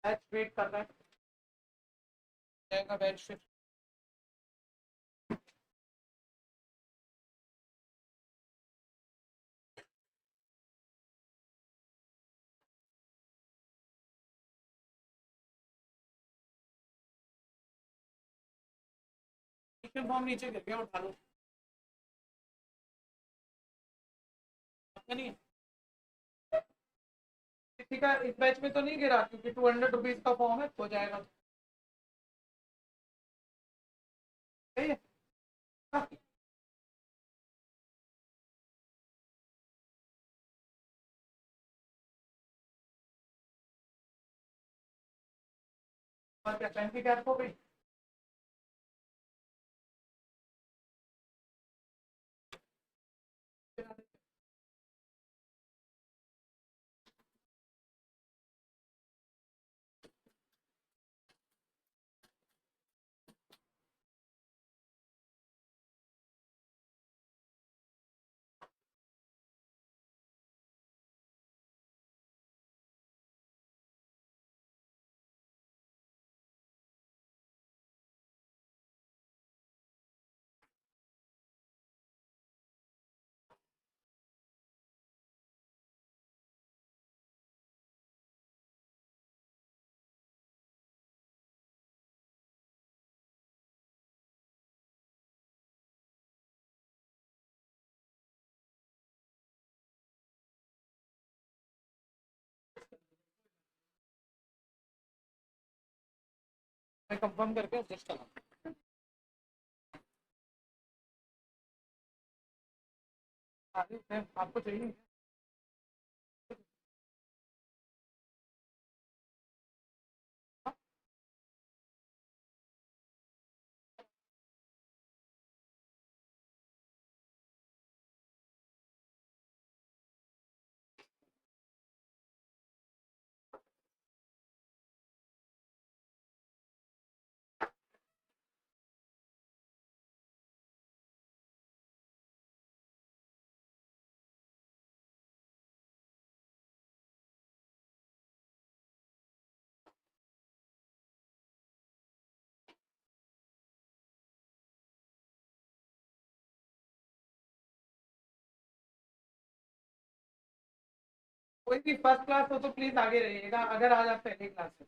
Batch wait कर रहा है, जाएगा बैच फिर। फॉर्म नीचे गिर गया, उठा लो। नहीं किसी का इस बैच में तो नहीं गिरा, क्योंकि 200 रुपीज का फॉर्म है, हो जाएगा। सही है। हाँ, और क्या पेन की कैप हो गई। मैं कंफर्म करके एडजस्ट करा। आपको चाहिए। कोई भी फर्स्ट क्लास हो तो प्लीज आगे रहिएगा, अगर आज आप पहली क्लास है।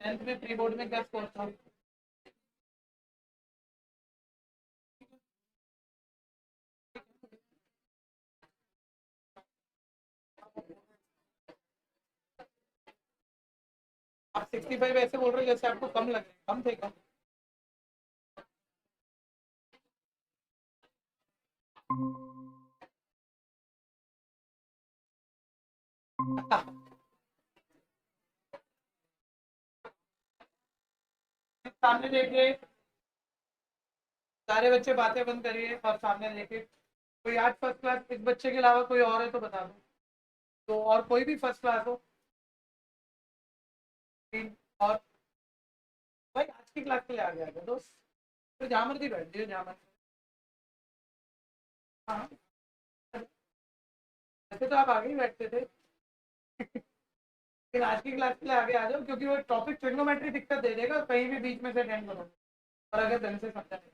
टेंथ में प्री बोर्ड में क्या स्कोर था। आप 65 ऐसे बोल रहे हो जैसे आपको कम लगे, कम थे कम। सामने देखिए, सारे बच्चे बातें बंद करिए और सामने देखिए। कोई आज फर्स्ट क्लास इस बच्चे के अलावा कोई और है तो बता दो। तो और कोई भी फर्स्ट क्लास हो। और भाई आज की क्लास के लिए आ गया था दोस्त। तो जामर की बैठ जाइए, जामर। हाँ, वैसे तो आप आगे ही बैठते थे। लेकिन आज की क्लास के लिए आगे आ जाओ, क्योंकि वो टॉपिक ट्रिग्नोमेट्री दिक्कत दे देगा, कहीं भी बीच में से अटेंड करो और अगर ढंग से समझा नहीं।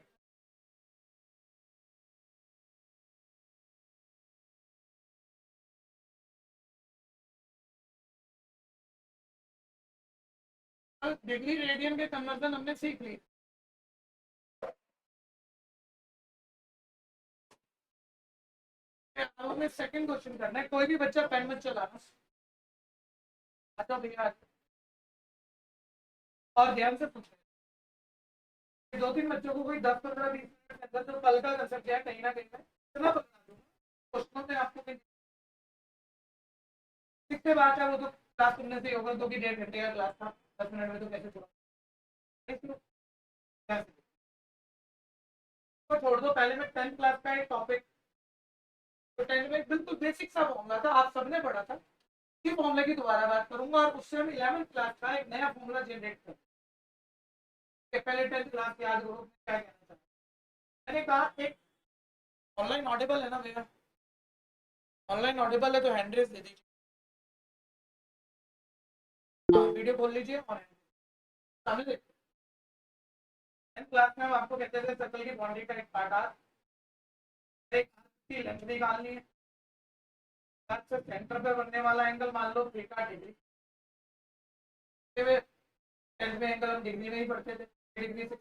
डिग्री रेडियन के कन्वर्जन हमने सीख ली। अब हमें सेकंड क्वेश्चन करना है। कोई भी बच्चा पेन मत चलाना, अच्छा भैया, और ध्यान से पूछना। दो तीन बच्चों को कोई 10 15 20 मिनट के अंदर जो कल का कर सकते हैं कहीं ना कहीं में इतना बता दूंगा क्वेश्चनों में आपको कहीं कितने बात है, वो तो क्लास सुनने से होगा, 2 की 1.5 घंटे का क्लास था, 10 मिनट में तो कैसे छोड़ा। तो छोड़ दो, पहले मैं 10th क्लास का एक टॉपिक, तो 10th में बिल्कुल बेसिक सा फॉर्मूला था, आप सबने पढ़ा था, इसी फॉर्मूले की दोबारा बात करूंगा और उससे हम 11th क्लास का एक नया फॉर्मूला जनरेट करें। पहले 10th क्लास याद करो क्या कहना था। मैंने कहा एक ऑनलाइन ऑडिबल है ना भैया, ऑनलाइन ऑडिबल है तो हैंड रेस दे दीजिए। हाँ, वीडियो खोल लीजिए और सामने देखिए। 10th क्लास में हम आपको कहते थे सर्कल की बाउंड्री का एक पार्ट आर, एक की लेंथ निकालनी है, से सेंटर पे बनने वाला एंगल मान लो थीटा डिग्री। 10th में एंगल हम डिग्री में ही पढ़ते थे, डिग्री से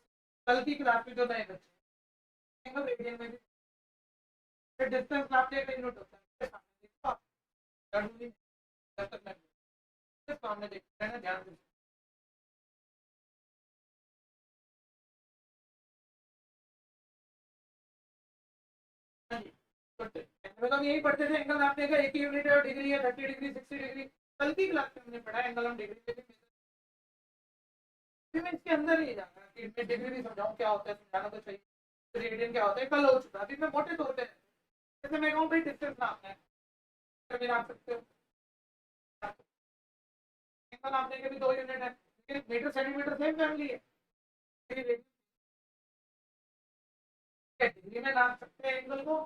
कल की क्लास में जो नए बच्चे एंगल रेडियन में भी डिस्टेंस नापने का यूनिट होता है। जरूरी जब तक मैं सामने देखते हैं ना, ध्यान से। हाँ जी, तो हम यही पढ़ते थे एंगल नापने का एक ही यूनिट है और डिग्री है, 30 डिग्री 60 डिग्री। कल की क्लास में हमने पढ़ा एंगल हम डिग्री में भी, मैं इसके अंदर ही जाना कि मैं डिग्री भी समझाऊं क्या होता है, समझाना तो चाहिए। रेडियन क्या होता है कल हो चुका, अभी मैं मोटे तौर पे जैसे मैं कहूँ भाई डिस्टेंस नापना है, नाप सकते हो। एंगल नापने के भी 2 यूनिट है, लेकिन मीटर सेंटीमीटर सेम फैमिली है। डिग्री में नाप सकते हैं एंगल को,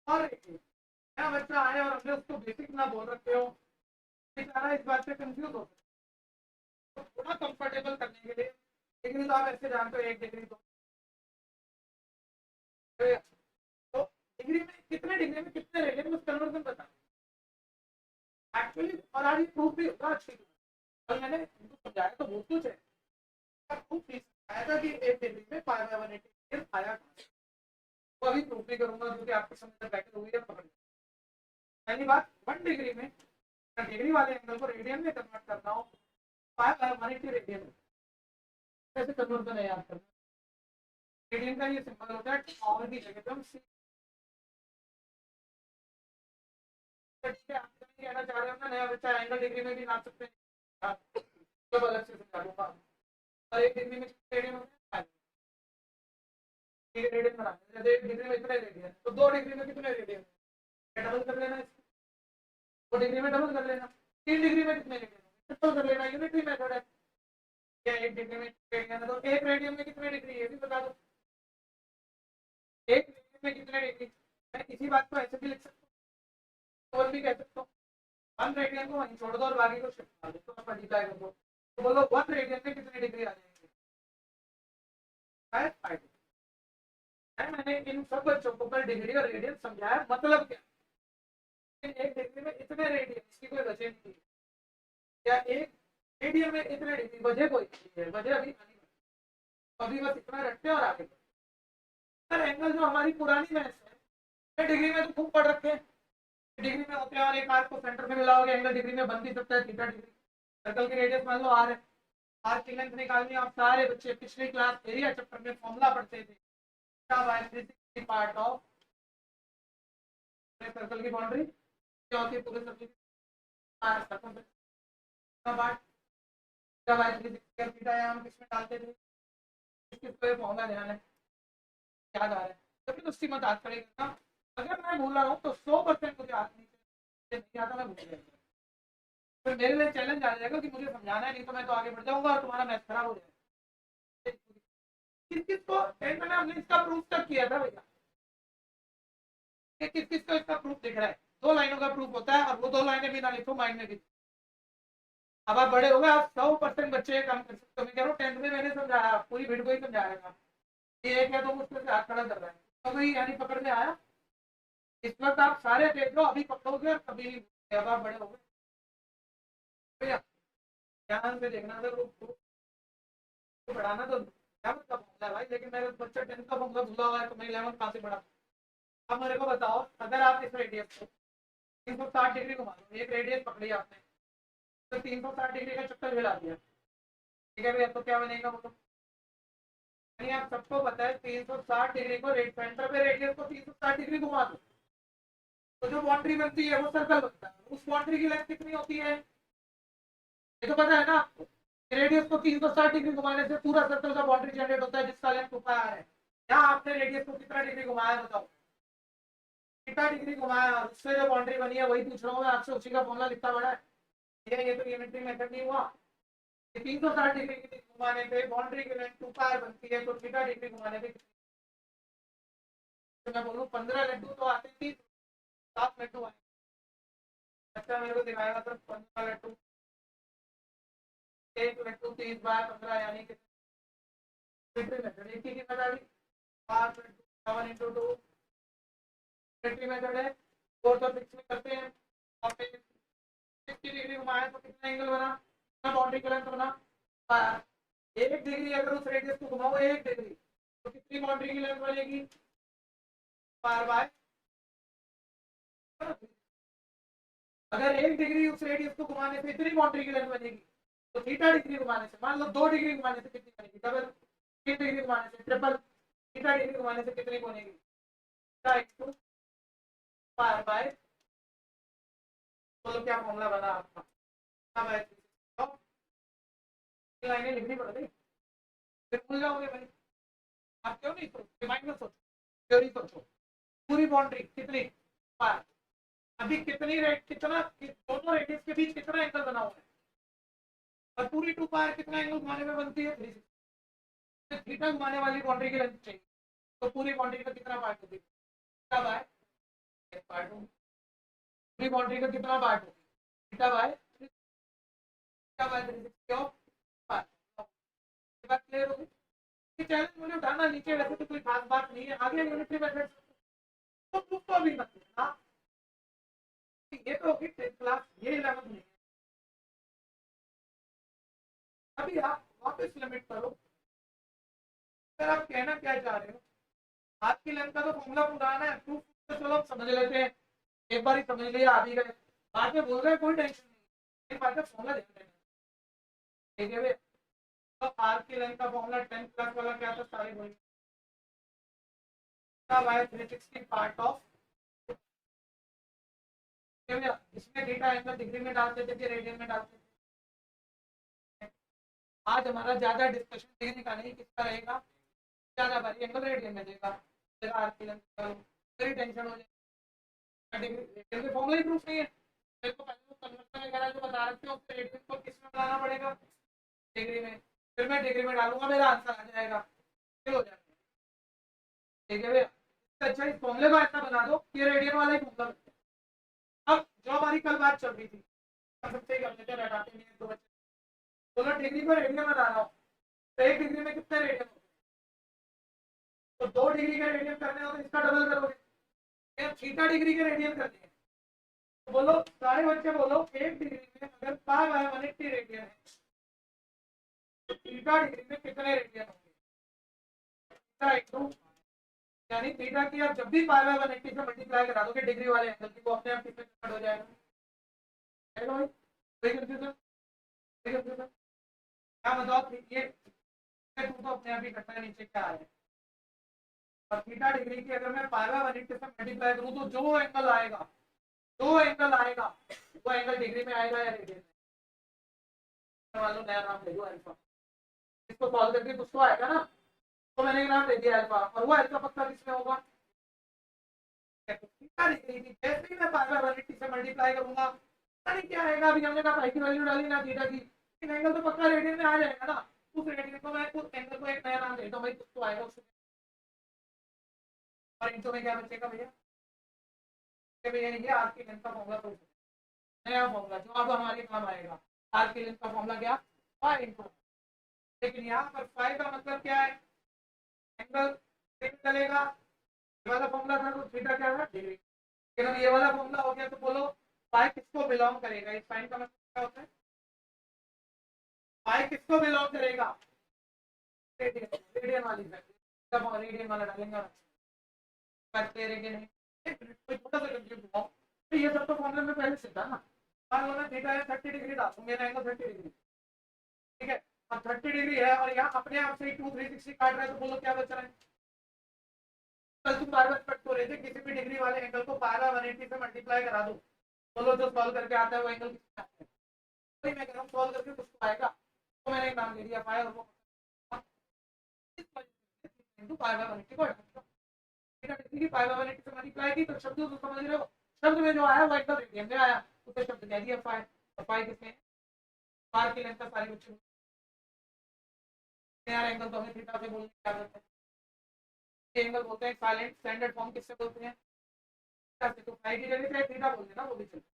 और क्या बच्चा आए और हमने उसको बेसिक ना बोल रखे हो, बेचारा इस बात से कंफ्यूज हो सकता है। तो थोड़ा कंफर्टेबल करने के लिए डिग्री तो आप ऐसे जानते हो, 1 डिग्री तो डिग्री में कितने डिग्री में कितने रेडियन में कन्वर्जन बता एक्चुअली। और आज ये प्रूफ भी होगा अच्छी, कल मैंने उनको समझाया तो बहुत कुछ है, प्रूफ आया था कि 1 डिग्री में 5/180 आया, वो अभी प्रूफ भी करूंगा जो कि आपके समझ बैठे हुई है पकड़। पहली बात 1 डिग्री में डिग्री वाले एंगल को रेडियन में कन्वर्ट करना हो, 5/180 रेडियन में कैसे कन्वर्जन है याद करना। रेडियन का ये सिंबल होता है पावर की जगह पे हम कहना चाह रहे हो ना, नया बच्चा एंगल डिग्री में भी नाप सकते हैं, सब अलग से समझा दूंगा। और 1 डिग्री में कितने रेडियन होते हैं, रेडियन बना, जैसे 1 डिग्री में इतने रेडियन तो 2 डिग्री में कितने रेडियन, डबल कर लेना, 2 डिग्री में डबल कर लेना, 3 डिग्री में कितने रेडियन, ट्रिपल कर लेना, यूनिटरी मेथड है। या 1 डिग्री में रेडियन है तो 1 रेडियन में कितने डिग्री ये भी बता दो, 1 रेडियन में कितने डिग्री। मैं इसी बात को ऐसे भी लिख सकता हूँ और भी कह सकता हूँ, 1 रेडियन को वहीं छोड़ दो और बाकी को शिफ्ट कर दो तो मल्टीप्लाई कर दो, तो बोलो 1 रेडियन में कितने डिग्री आ जाएंगे, 5 डिग्री। मैंने इन सब बच्चों को कल डिग्री और रेडियन समझाया, मतलब क्या, 1 डिग्री में इतने रेडियन, इसकी कोई वजह नहीं है, या 1 रेडियन में इतने डिग्री, वजह कोई नहीं है, वजह अभी आनी है, अभी बस इतना रखते हैं और आगे सर। एंगल जो हमारी पुरानी मैथ्स है, डिग्री में तो खूब पढ़ रखे हैं, डिग्री में होते हैं और एक आर्क को सेंटर में मिलाओगे एंगल डिग्री में बन भी सकता है, थीटा डिग्री। सर्कल की रेडियस मान लो आर है, आर की लेंथ निकालनी है। आप सारे बच्चे पिछली क्लास एरिया चैप्टर में फॉर्मूला पढ़ते थे, पार्ट ऑफ सर्कल की बाउंड्री क्या होती है, पूरे सर्कल हम किसमें डालते थे, किसके फॉर्मूला ध्यान है, याद आ रहा है, कभी तो उसकी मत याद करेगा ना। अगर मैं भूल रहा हूँ तो 100% मुझे याद नहीं आता, मैं भूल जाएगा, फिर मेरे लिए चैलेंज आ जाएगा कि मुझे समझाना है, नहीं तो मैं तो आगे बढ़ जाऊंगा और तुम्हारा मैथ खराब हो जाएगा। किस किस को 10th में हमने इसका प्रूफ तक किया था भैया, किस किस को इसका प्रूफ दिख रहा है, 2 लाइनों का प्रूफ होता है और वो 2 लाइनें भी ना लिखो माइंड में भी, अब आप बड़े हो गए, आप 100% बच्चे ये काम कर सकते हो। मैं कह रहा हूँ 10th में मैंने समझाया, पूरी वीडियो ही समझाया था। ये क्या तो मुझसे से हाथ खड़ा कर रहा है, तो कोई यानी पकड़ में आया। इस वक्त आप सारे देख लो, अभी पकड़ोगे और कभी नहीं भूलोगे। अब आप बड़े हो गए भैया, ध्यान से देखना। अगर वो बढ़ाना तो 11th का फॉर्मूला है भाई, लेकिन मेरा बच्चा 10th का फॉर्मूला भूला हुआ है तो मैं 11th कहाँ से बढ़ा। अब मेरे को बताओ, अगर आप इस रेडियस को 360 डिग्री घुमा दो, एक रेडियस पकड़ी आपने तो 360 डिग्री का चक्कर हिला दिया, ठीक है भैया, तो क्या बनेगा बोलो। नहीं, आप सबको पता है 360 डिग्री को रेड सेंटर पे रेडियस को 360 डिग्री घुमा दो तो जो बाउंड्री बनती है वो सर्कल बनता है। उस बाउंड्री की लेंथ कितनी होती है, ये तो पता है ना आपको। रेडियस को 360 डिग्री घुमाने से पूरा सर्कल का बाउंड्री जनरेट होता है जिसका लेंथ 2πr है। यहाँ आपने रेडियस को कितना डिग्री घुमाया बताओ, कितना डिग्री घुमाया, उससे जो बाउंड्री बनी है वही पूछ रहा हूँ मैं आपसे, उसी का फॉर्मूला लिखता बड़ा है। ये तो यूनिटरी मेथड नहीं हुआ। 360 डिग्री की घुमाने पे बाउंड्री की लेंथ 2πr बनती है, तो थीटा डिग्री घुमाने पे तो मैं बोलूँ 15 लड्डू तो आते थी, 7 लड्डू आए। अच्छा मेरे को दिखाएगा सर 15 लड्डू, एक लड्डू 30/15 यानी कि यूनिटरी मेथड एक ही की बता दी। 5 लड्डू 7 × 2 यूनिटरी मेथड है। 4 तो फिक्स में करते हैं और फिर 60 डिग्री घुमाया तो कितना एंगल बना, कितना बाउंड्री का लेंथ बना। 1 डिग्री अगर उस रेडियस को घुमाओ 1 डिग्री तो कितनी बाउंड्री की लेंथ बनेगी, पार बाय। अगर 1 डिग्री उस रेडियस को घुमाने से इतनी बाउंड्री की लेंथ बनेगी तो थीटा डिग्री घुमाने से, मान लो 2 डिग्री घुमाने से कितनी बनेगी, डबल। 3 डिग्री घुमाने से ट्रिपल, थीटा डिग्री घुमाने से कितनी बनेगी, पार बाय। बोलो क्या फॉर्मूला बना आपका। लाइनें लिखनी पड़ गई, फिर भूल जाओगे भाई। आप क्यों नहीं सोचते, दिमाग में सोचो, थ्योरी सोचो। पूरी बाउंड्री कितनी, पार। अभी कितनी रेट, कितना दोनों रेडियस के बीच कितना एंगल बना हुआ है, और पूरी 2πr कितना एंगल घुमाने में बनती है 360। थीटा घुमाने वाली बाउंड्री की लेंथ चाहिए, तो पूरी बाउंड्री का कितना पार्ट होगी, थीटा बाय पार्ट होगी। पूरी बाउंड्री का कितना पार्ट होगी, थीटा बाय 360 ऑफ पार्ट। बात क्लियर होगी। ये चैलेंज मुझे उठाना नीचे, वैसे तो कोई खास बात नहीं है, आगे यूनिटरी मेथड तो प्रूफ तो अभी मत करना। ये तो होगी 10th क्लास, ये 11th नहीं है। अभी आप वापस लिमिट करो, सर आप कहना क्या चाह रहे हो। आज की लेंथ का तो फॉर्मूला पुराना है, प्रूफ तो चलो हम समझ लेते हैं, एक बार ही समझ लिया आ भी गए, बाद में बोल रहे हैं कोई टेंशन नहीं, एक बार का फॉर्मूला देख लेना, ठीक है भैया। तो आर की लेंथ का फॉर्मूला 10th क्लास वाला क्या था, सारे बोल बाय 360 पार्ट ऑफ, इसमें थीटा एंगल डिग्री में डालते थे कि रेडियन में डालते थे। आज हमारा ज्यादा डिस्कशन डिग्री का नहीं, किसका रहेगा, ज्यादा भारी एंगल रेडियन में देगा, फिर आर की लेंथ फिर टेंशन हो जाएगी। डिग्री रेडियन के फॉर्मूला ही प्रूफ नहीं है, मेरे को पहले कन्वर्जन वगैरह जो बता रखे हो उससे रेडियन को किस में डालना पड़ेगा, डिग्री में, फिर मैं डिग्री में डालूंगा मेरा आंसर आ जाएगा, फिर हो जाएगा, ठीक है भैया। अच्छा इस फॉर्मूले को ऐसा बना दो कि रेडियन वाला ही फॉर्मूला। अब जो हमारी कल बात चल रही थी, सबसे कर लेते हैं, हटाते नहीं दो बच्चे, बोलो डिग्री को रेडियन में डाला हो तो 1 डिग्री में कितने रेडियन होते हैं, तो 2 डिग्री के रेडियन करने हो तो इसका डबल करोगे, थीटा डिग्री के रेडियन करने हैं तो बोलो सारे बच्चे बोलो 1 डिग्री में अगर पाई बाय 180 रेडियन है तो थीटा डिग्री में कितने रेडियन होंगे, यानी थीटा की आप जब भी पाई बाय 180 से मल्टीप्लाई करा दोगे डिग्री वाले एंगल की, वो अपने आप कितने कन्वर्ट हो जाएगा। है ना भाई, कोई कंफ्यूजन, कोई कंफ्यूजन, क्या बताओ ये टू तो अपने आप ही कटना है, नीचे क्या है, और थीटा डिग्री की अगर मैं पाई बाय 180 से मल्टीप्लाई करूं तो जो एंगल आएगा, जो एंगल आएगा वो एंगल डिग्री में आएगा या रेडियन में। मान लो नया नाम ले लो अल्फा, इसको सॉल्व करके कुछ तो आएगा ना, तो मैंने एक नाम दे दिया अल्फा, और वो अल्फा पक्का किसमें होगा, थीटा डिग्री की। जैसे ही मैं पाई बाय 180 से मल्टीप्लाई करूंगा, पता नहीं क्या आएगा, अभी हमने कहा पाई की वैल्यू डाली ना थीटा की, लेकिन एंगल तो पक्का रेडियन में आ जाएगा ना, उस रेडियन को मैं उस एंगल को एक नया नाम देता हूं भाई, कुछ तो आएगा उसमें। और इंटू में क्या बचेगा भैया, भैया ये आर की लेंथ का फॉर्मूला, तो नया फॉर्मूला जो अब हमारे काम आएगा। आर के लेंथ का फॉर्मूला क्या, फाइव इंटू। लेकिन यहाँ पर फाइव का मतलब क्या है, एंगल चलेगा, ये वाला फॉर्मूला था तो थीटा क्या था, डिग्री। लेकिन अब ये वाला फॉर्मूला हो गया तो बोलो फाइव किसको बिलोंग करेगा, इस साइन का मतलब क्या होता है, फाइव किसको बिलोंग करेगा, रेडियन, रेडियन वाली जब रेडियन वाला डालेंगे करते रहेंगे नहीं। एक मिनट कोई छोटा सा कंफ्यूज हुआ, तो ये सब तो फॉर्मूले में पहले से था ना। मान लो मैं थीटा है 30 डिग्री डाल दूं, मेरा एंगल 30 डिग्री, ठीक है। अब 30 डिग्री है और यहाँ अपने आप से 2 360 काट रहा है, तो बोलो क्या बच रहा है, कल तुम बार बार कट हो रहे थे, किसी भी डिग्री वाले एंगल को पाई बाय 180 से मल्टीप्लाई करा दो, बोलो जो सॉल्व करके आता है वो एंगल कितना आता है, वही मैं कह रहा हूँ सॉल्व करके कुछ तो आएगा, तो मैंने एक नाम ले दिया पाई, और वो इंटू पाई बाय 180 को डिग्री की पाई बाय 180 से मल्टीप्लाई की, तो शब्द तो समझ रहे हो, शब्द में जो आया वो एकदम रेडियन में आया, उसे शब्द कह दिया पाई, और पाई किसमें, पार की लेंथ का सारे बच्चे यार एंगल तो हमें थीटा से बोलने क्या करते हैं, एंगल बोलते हैं साइलेंट, स्टैंडर्ड फॉर्म किससे बोलते हैं, तो फाइव की जगह पे थीटा बोल देना, वो भी चलता है।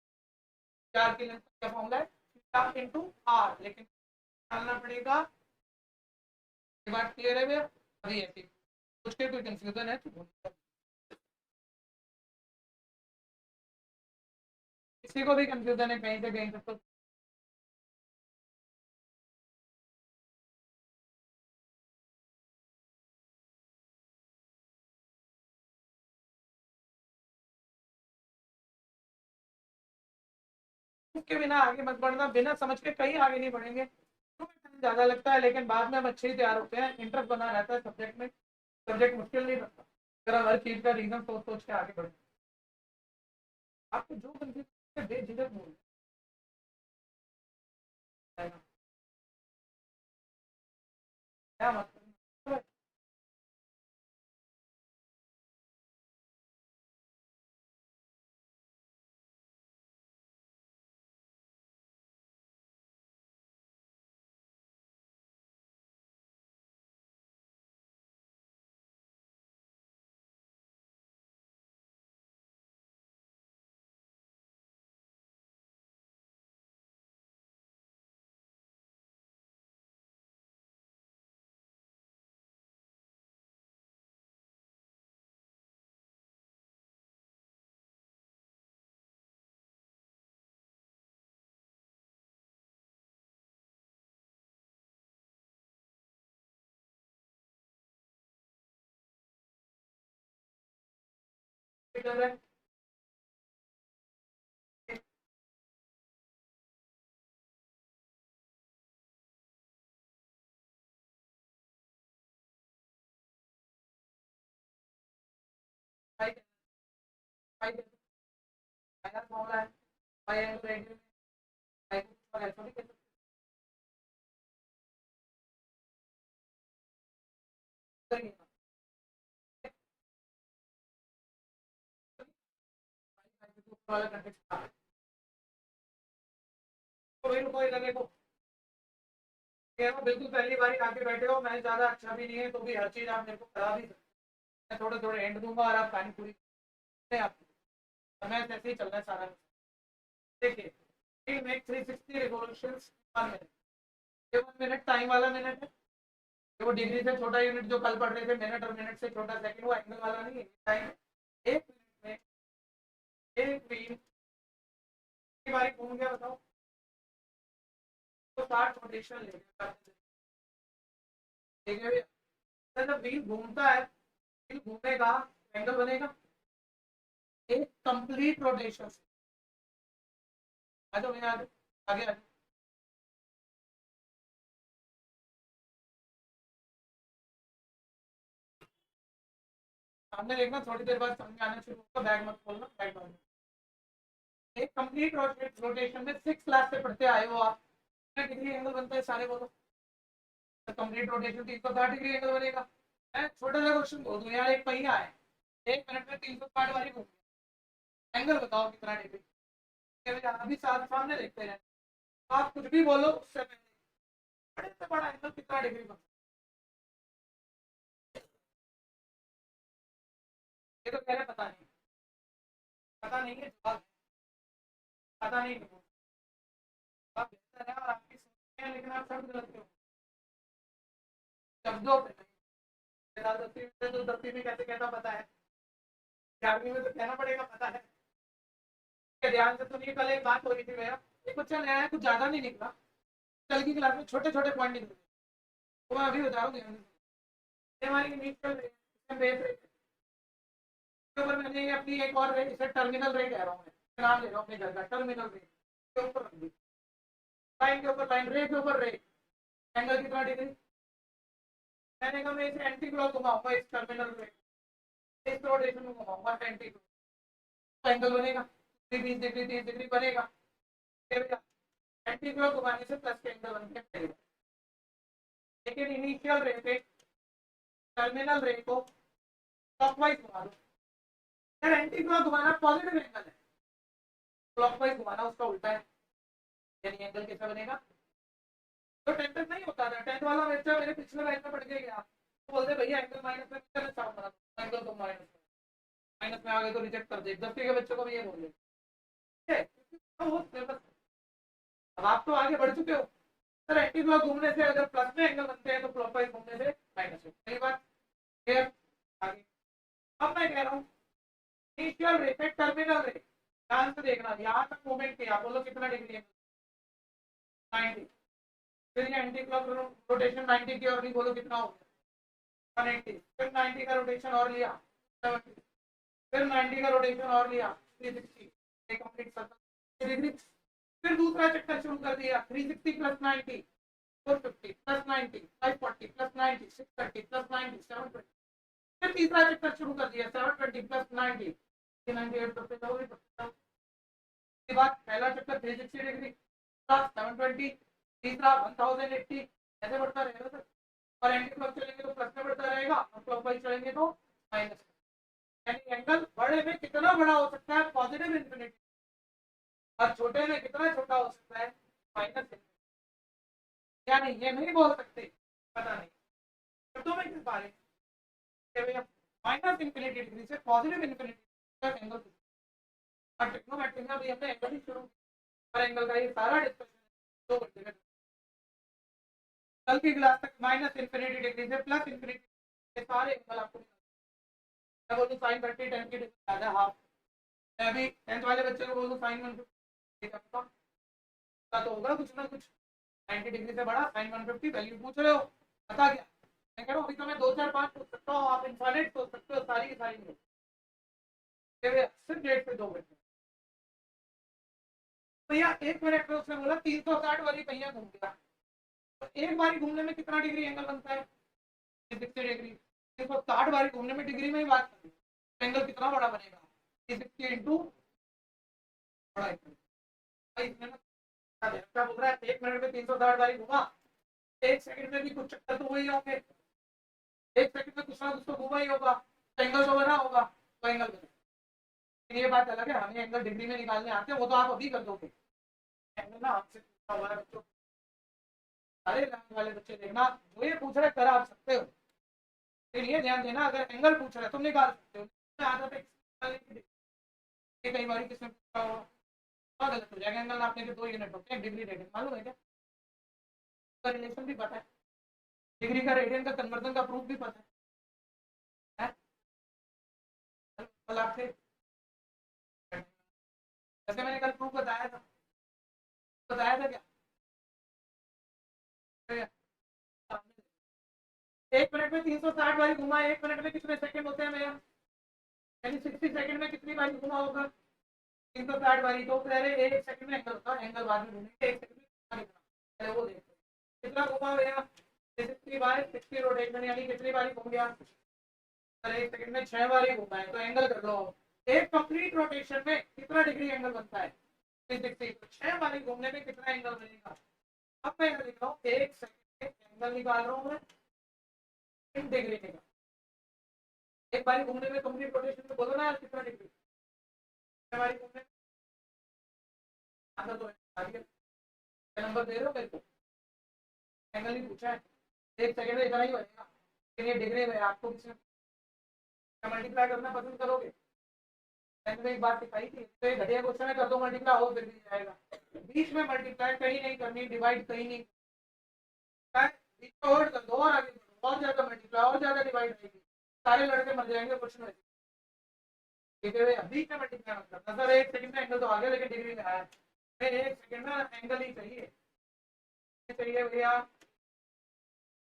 चार की लेंथ का फॉर्मूला है थीटा इनटू आर, लेकिन डालना पड़ेगा, ये बात क्लियर है भैया, अभी ऐसी कुछ के कोई कंफ्यूजन है तो बोलो। किसी को भी कंफ्यूजन है कहीं से कहीं तक तो उसके बिना आगे मत बढ़ना, बिना समझ के कहीं आगे नहीं बढ़ेंगे, टाइम ज्यादा लगता है लेकिन बाद में हम अच्छे ही तैयार होते हैं, इंटरेस्ट बना रहता है सब्जेक्ट में, सब्जेक्ट मुश्किल नहीं लगता अगर हम हर चीज का रीजन सोच सोच के आगे बढ़े। आपको जो कंफ्यूजन बेझिझक बोल क्या मतलब, फॉर्मूला है पाई एंगल रेडियन, पाई को ऐसा भी कहते हैं, वाला कंटेक्स्ट तो वही कोई लगे को बिल्कुल पहली बार आके बैठे हो, मैं ज्यादा अच्छा भी नहीं है तो भी हर चीज आप मेरे को करा भी सकते, मैं थोड़े थोड़े एंड दूंगा और आप कहानी पूरी आपको समय से ऐसे ही चलना है सारा। देखिए मेक 360 रिवॉल्यूशंस 1 मिनट, ये 1 मिनट टाइम वाला मिनट है, ये वो डिग्री से छोटा यूनिट जो कल पढ़ रहे थे मिनट, और मिनट से छोटा सेकंड, वो एंगल वाला नहीं है, टाइम। एक मिनट में एक व्हील की बारी घूम गया बताओ, तो 60 रोटेशन लेगा, ठीक है भैया। जब व्हील घूमता है, व्हील घूमेगा, एंगल बनेगा एक कंप्लीट रोटेशन से, आ जाओ भैया आगे आगे आगे। सामने देखना, थोड़ी देर बाद समझ में आना शुरू होगा, बैग मत खोलना, बैग डालना। एक कंप्लीट रोटेशन में 6 क्लास से पढ़ते आए हो आप, कितने डिग्री एंगल बनता है सारे बोलो, तो कंप्लीट रोटेशन 360 डिग्री एंगल बनेगा। मैं छोटा सा क्वेश्चन बोल दूं यार, एक पहिया है, 1 मिनट में 360 वाली घूम, एंगल बताओ कितना डिग्री, अभी साथ सामने देखते हैं, तो आप कुछ भी बोलो उससे पहले बड़े से बड़ा एंगल कितना डिग्री बनता है, ये तो कह रहे पता नहीं, पता नहीं है जवाब, पता नहीं है। आप बेहतर है और आपकी सोचते हैं, लेकिन आप शब्द गलत हो शब्दों पे नहीं। तो 10वीं में कैसे कहता पता है, 11वीं में तो कहना पड़ेगा पता है। ध्यान से सुनिए, कल एक बात हो रही थी मेरा, एक बच्चा नया है, कुछ ज्यादा नहीं निकला, कल की क्लास में छोटे छोटे पॉइंट निकले, वो मैं अभी बता रहा हूँ। हमारी नीट चल रही है, बेस रेट के ऊपर मैंने अपनी एक और रेट, इसे टर्मिनल रेट कह रहा हूँ, मैं नाम ले रहा हूँ अपने घर का, टर्मिनल रेट के ऊपर रख दी, लाइन के ऊपर लाइन, रे के ऊपर रे, एंगल कितना डिग्री। मैंने कहा मैं इसे एंटी क्लॉक घुमाऊंगा, इस टर्मिनल रेट इस रोटेशन में घुमाऊंगा एंटी क्लॉक, तो एंगल बनेगा 20 डिग्री 30 डिग्री बनेगा। एंटी क्लॉक घुमाने से प्लस के एंगल बनते हैं, लेकिन इनिशियल रे पे टर्मिनल रे को क्लॉकवाइज घुमा दो। यार एंटी क्लॉक घुमाना पॉजिटिव एंगल है, क्लॉकवाइज घुमाना उसका उल्टा है, यानी एंगल कैसा बनेगा। तो 10 तक नहीं होता था, 10th वाला बच्चा मेरे पिछले बैच में पढ़ के गया, तो बोलते भैया एंगल माइनस में चलो चाप बना दो, एंगल तो माइनस में आ गए तो रिजेक्ट कर दे, 10वीं के बच्चों को भी ये बोल दे, ठीक है। तो वो सिलेबस, अब आप तो आगे बढ़ चुके हो सर, एंटी क्लॉक घूमने से अगर प्लस में एंगल बनते हैं तो क्लॉकवाइज घूमने से माइनस में, सही बात क्लियर। आगे अब मैं कह रहा हूँ इनिशियल रे पे टर्मिनल रे, ध्यान से देखना, यहाँ तक मूवमेंट किया, बोलो कितना डिग्री है, 90। फिर ये एंटी क्लॉक रोटेशन 90 की और भी, बोलो कितना हो गया 180, फिर 90 का रोटेशन और लिया 70, फिर 90 का रोटेशन और लिया 360, कंप्लीट सर्कल डिग्री। फिर दूसरा चक्कर शुरू कर दिया, 360 प्लस 90 450 प्लस 90 540 प्लस 90 630 प्लस 90 720। फिर तीसरा चक्कर शुरू कर दिया, 720 प्लस 90 98 करते जाओगे, उसके बाद पहला चक्कर 360 डिग्री प्लस 720, तीसरा 1080, ऐसे बढ़ता रहेगा सर। और एंटी क्लॉक चलेंगे तो प्लस में बढ़ता रहेगा, और क्लॉकवाइज चलेंगे तो माइनस। यानी एंगल बड़े में कितना बड़ा हो सकता है, पॉजिटिव इंफिनिटी, और छोटे में कितना छोटा हो सकता है, माइनस। यानी ये नहीं बोल सकते, पता नहीं शब्दों में किस बारे में, माइनस इंफिनिटी डिग्री से पॉजिटिव इंफिनिटी तक एंगल। और ट्रिग्नोमेट्री में भी हमने एंगल ही शुरू, और एंगल का ये सारा डिस्कशन 2 घंटे में, कल की क्लास तक माइनस इंफिनिटी डिग्री से प्लस इंफिनिटी सारे एंगल आपको, मैं बोलूँ साइन 30 10 की ज्यादा हाफ, मैं अभी 10th वाले बच्चे को बोलूँ साइन 150 तो होगा कुछ ना कुछ, 90 डिग्री से बड़ा साइन 150, वैल्यू पूछ रहे हो पता क्या, मैं कह रहा हूँ अभी तो मैं 2 4 5 सोच सकता हूँ, आप इनफाइनाइट सोच सकते हो, सारी की सारी सिर्फ 1.5 से 2 घंटे। भैया 1 मिनट में उसने बोला 360 वाली पहिया घूम गया, तो एक बारी घूमने में कितना डिग्री एंगल बनता है, 360 डिग्री। 360 बारी घूमने में डिग्री में ही बात करें, एंगल कितना बड़ा बनेगा, 360 इंटू बड़ा एंगल। क्या बोल रहा है, 1 मिनट में 360 बारी घूमा, 1 सेकंड में भी कुछ चक्कर तो वही होंगे, 1 सेकंड में कुछ ना कुछ तो घूमा ही होगा, तो एंगल तो बना होगा, तो एंगल बना। ये बात अलग है, हमें एंगल डिग्री में निकालने आते हैं, वो तो आप अभी कर दोगे, एंगल ना आपसे हमारे बच्चों, सारे वाले बच्चे देखना, जो ये पूछ रहे कर आप सकते हो, फिर ये ध्यान देना, अगर एंगल पूछ रहे तुम निकाल सकते हो, आदत है कई बार किसने पूछा होगा, बहुत गलत हो जाएगा, एंगल नापने के 2 यूनिट होते हैं, डिग्री रेडियन मालूम है क्या, उसका रिलेशन भी पता है, डिग्री का रेडियन का कन्वर्जन का प्रूफ भी पता है, कल आपसे जैसे मैंने कल प्रूफ बताया था क्या, 1 मिनट में 360 बारी घुमा, 1 मिनट में कितने सेकंड होते हैं मेरा, यानी 60 सेकंड में कितनी बारी घुमा होगा, 360 बारी, तो पहले 1 सेकंड में एंगल होता है, एंगल बाद में घूमेंगे, 1 सेकंड में पहले वो देखते कितना घुमा मेरा, 360 बाय 60 रोटेशन, यानी कितनी बारी घूम गया, 1 सेकंड में 6 बारी घूमा है, तो एंगल कर लो, एक कंप्लीट रोटेशन में कितना डिग्री एंगल बनता है, 360, तो 6 बारी घूमने में कितना एंगल बनेगा। अब मैं लिख रहा हूँ 1 सेकंड में एंगल निकाल रहा हूँ मैं, डिग्री निकाल, एक बारी घूमने में कंप्लीट रोटेशन में बोलो ना यार कितना डिग्री, 6 बारी घूमने आंसर तो नंबर दे रहे हो मेरे को, एंगल ही पूछा है, 1 सेकंड में इतना ही बनेगा, लेकिन ये डिग्री में आपको किसी मल्टीप्लाई करना पसंद करोगे, मैंने एक बात दिखाई थी, तो ये घटिया क्वेश्चन है, कर दो मल्टीप्लाई हो फिर भी जाएगा, बीच में मल्टीप्लाई कहीं नहीं करनी, डिवाइड कहीं नहीं, बीच में होल्ड कर दो और आगे बढ़ो, और ज्यादा मल्टीप्लाई और ज्यादा डिवाइड आएगी, सारे लड़के मर जाएंगे, कुछ नहीं। ठीक है भैया, बीच में मल्टीप्लाई मत करना सर, एक सेकंड में एंगल तो आ गया लेकिन डिग्री में आया, एक सेकंड में एंगल ही चाहिए, चाहिए भैया।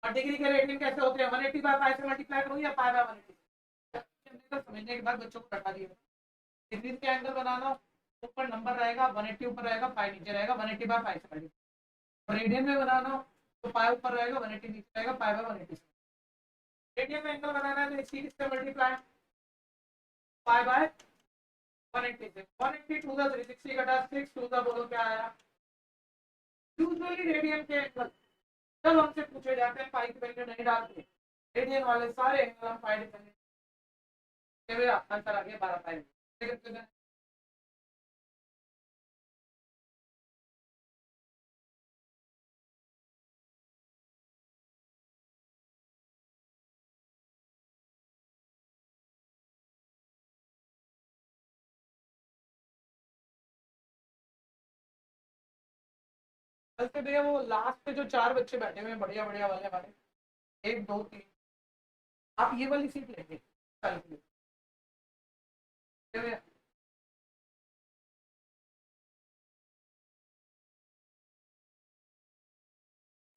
और डिग्री के रेटिंग कैसे होते हैं, 180 बाय 5 से मल्टीप्लाई करूँ या पाई बाय 180? समझने के बाद बच्चों को हटा दिया, डिग्री के एंगल बनाना, ऊपर नंबर रहेगा 180, ऊपर रहेगा पाई नीचे रहेगा, 180 बाय 5 से मल्टीप्लाई। रेडियन में बनाना तो पाई ऊपर रहेगा 180 नीचे रहेगा, पाई बाय 180। रेडियन में एंगल बनाना है तो इसकी किससे मल्टीप्लाई, पाई बाय 180 से, 180 टू द 360 घटा 6 टू द, बोलो क्या आया। यूजुअली रेडियन के एंगल जब हमसे पूछे जाते हैं पाई की वैल्यू नहीं डालते, रेडियन वाले सारे एंगल हम पाई डिपेंडेंट, आंसर आ गया 12 पाई। कल से भैया वो लास्ट पे जो 4 बच्चे बैठे हुए हैं बढ़िया बढ़िया वाले वाले, 1 2 3, आप ये वाली सीट लेंगे कल के लिए, ठीक है भैया?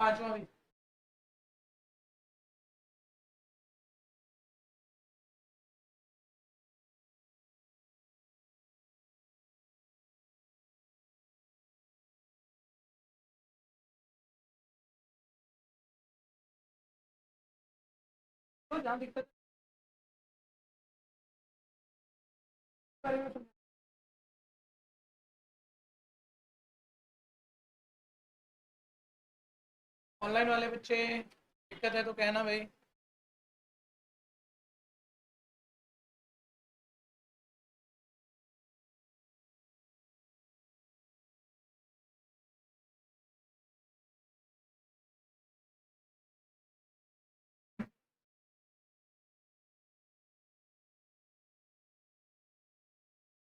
पांचवा भी तो जहाँ दिक्कत है, ऑनलाइन वाले बच्चे दिक्कत है तो कहना भाई।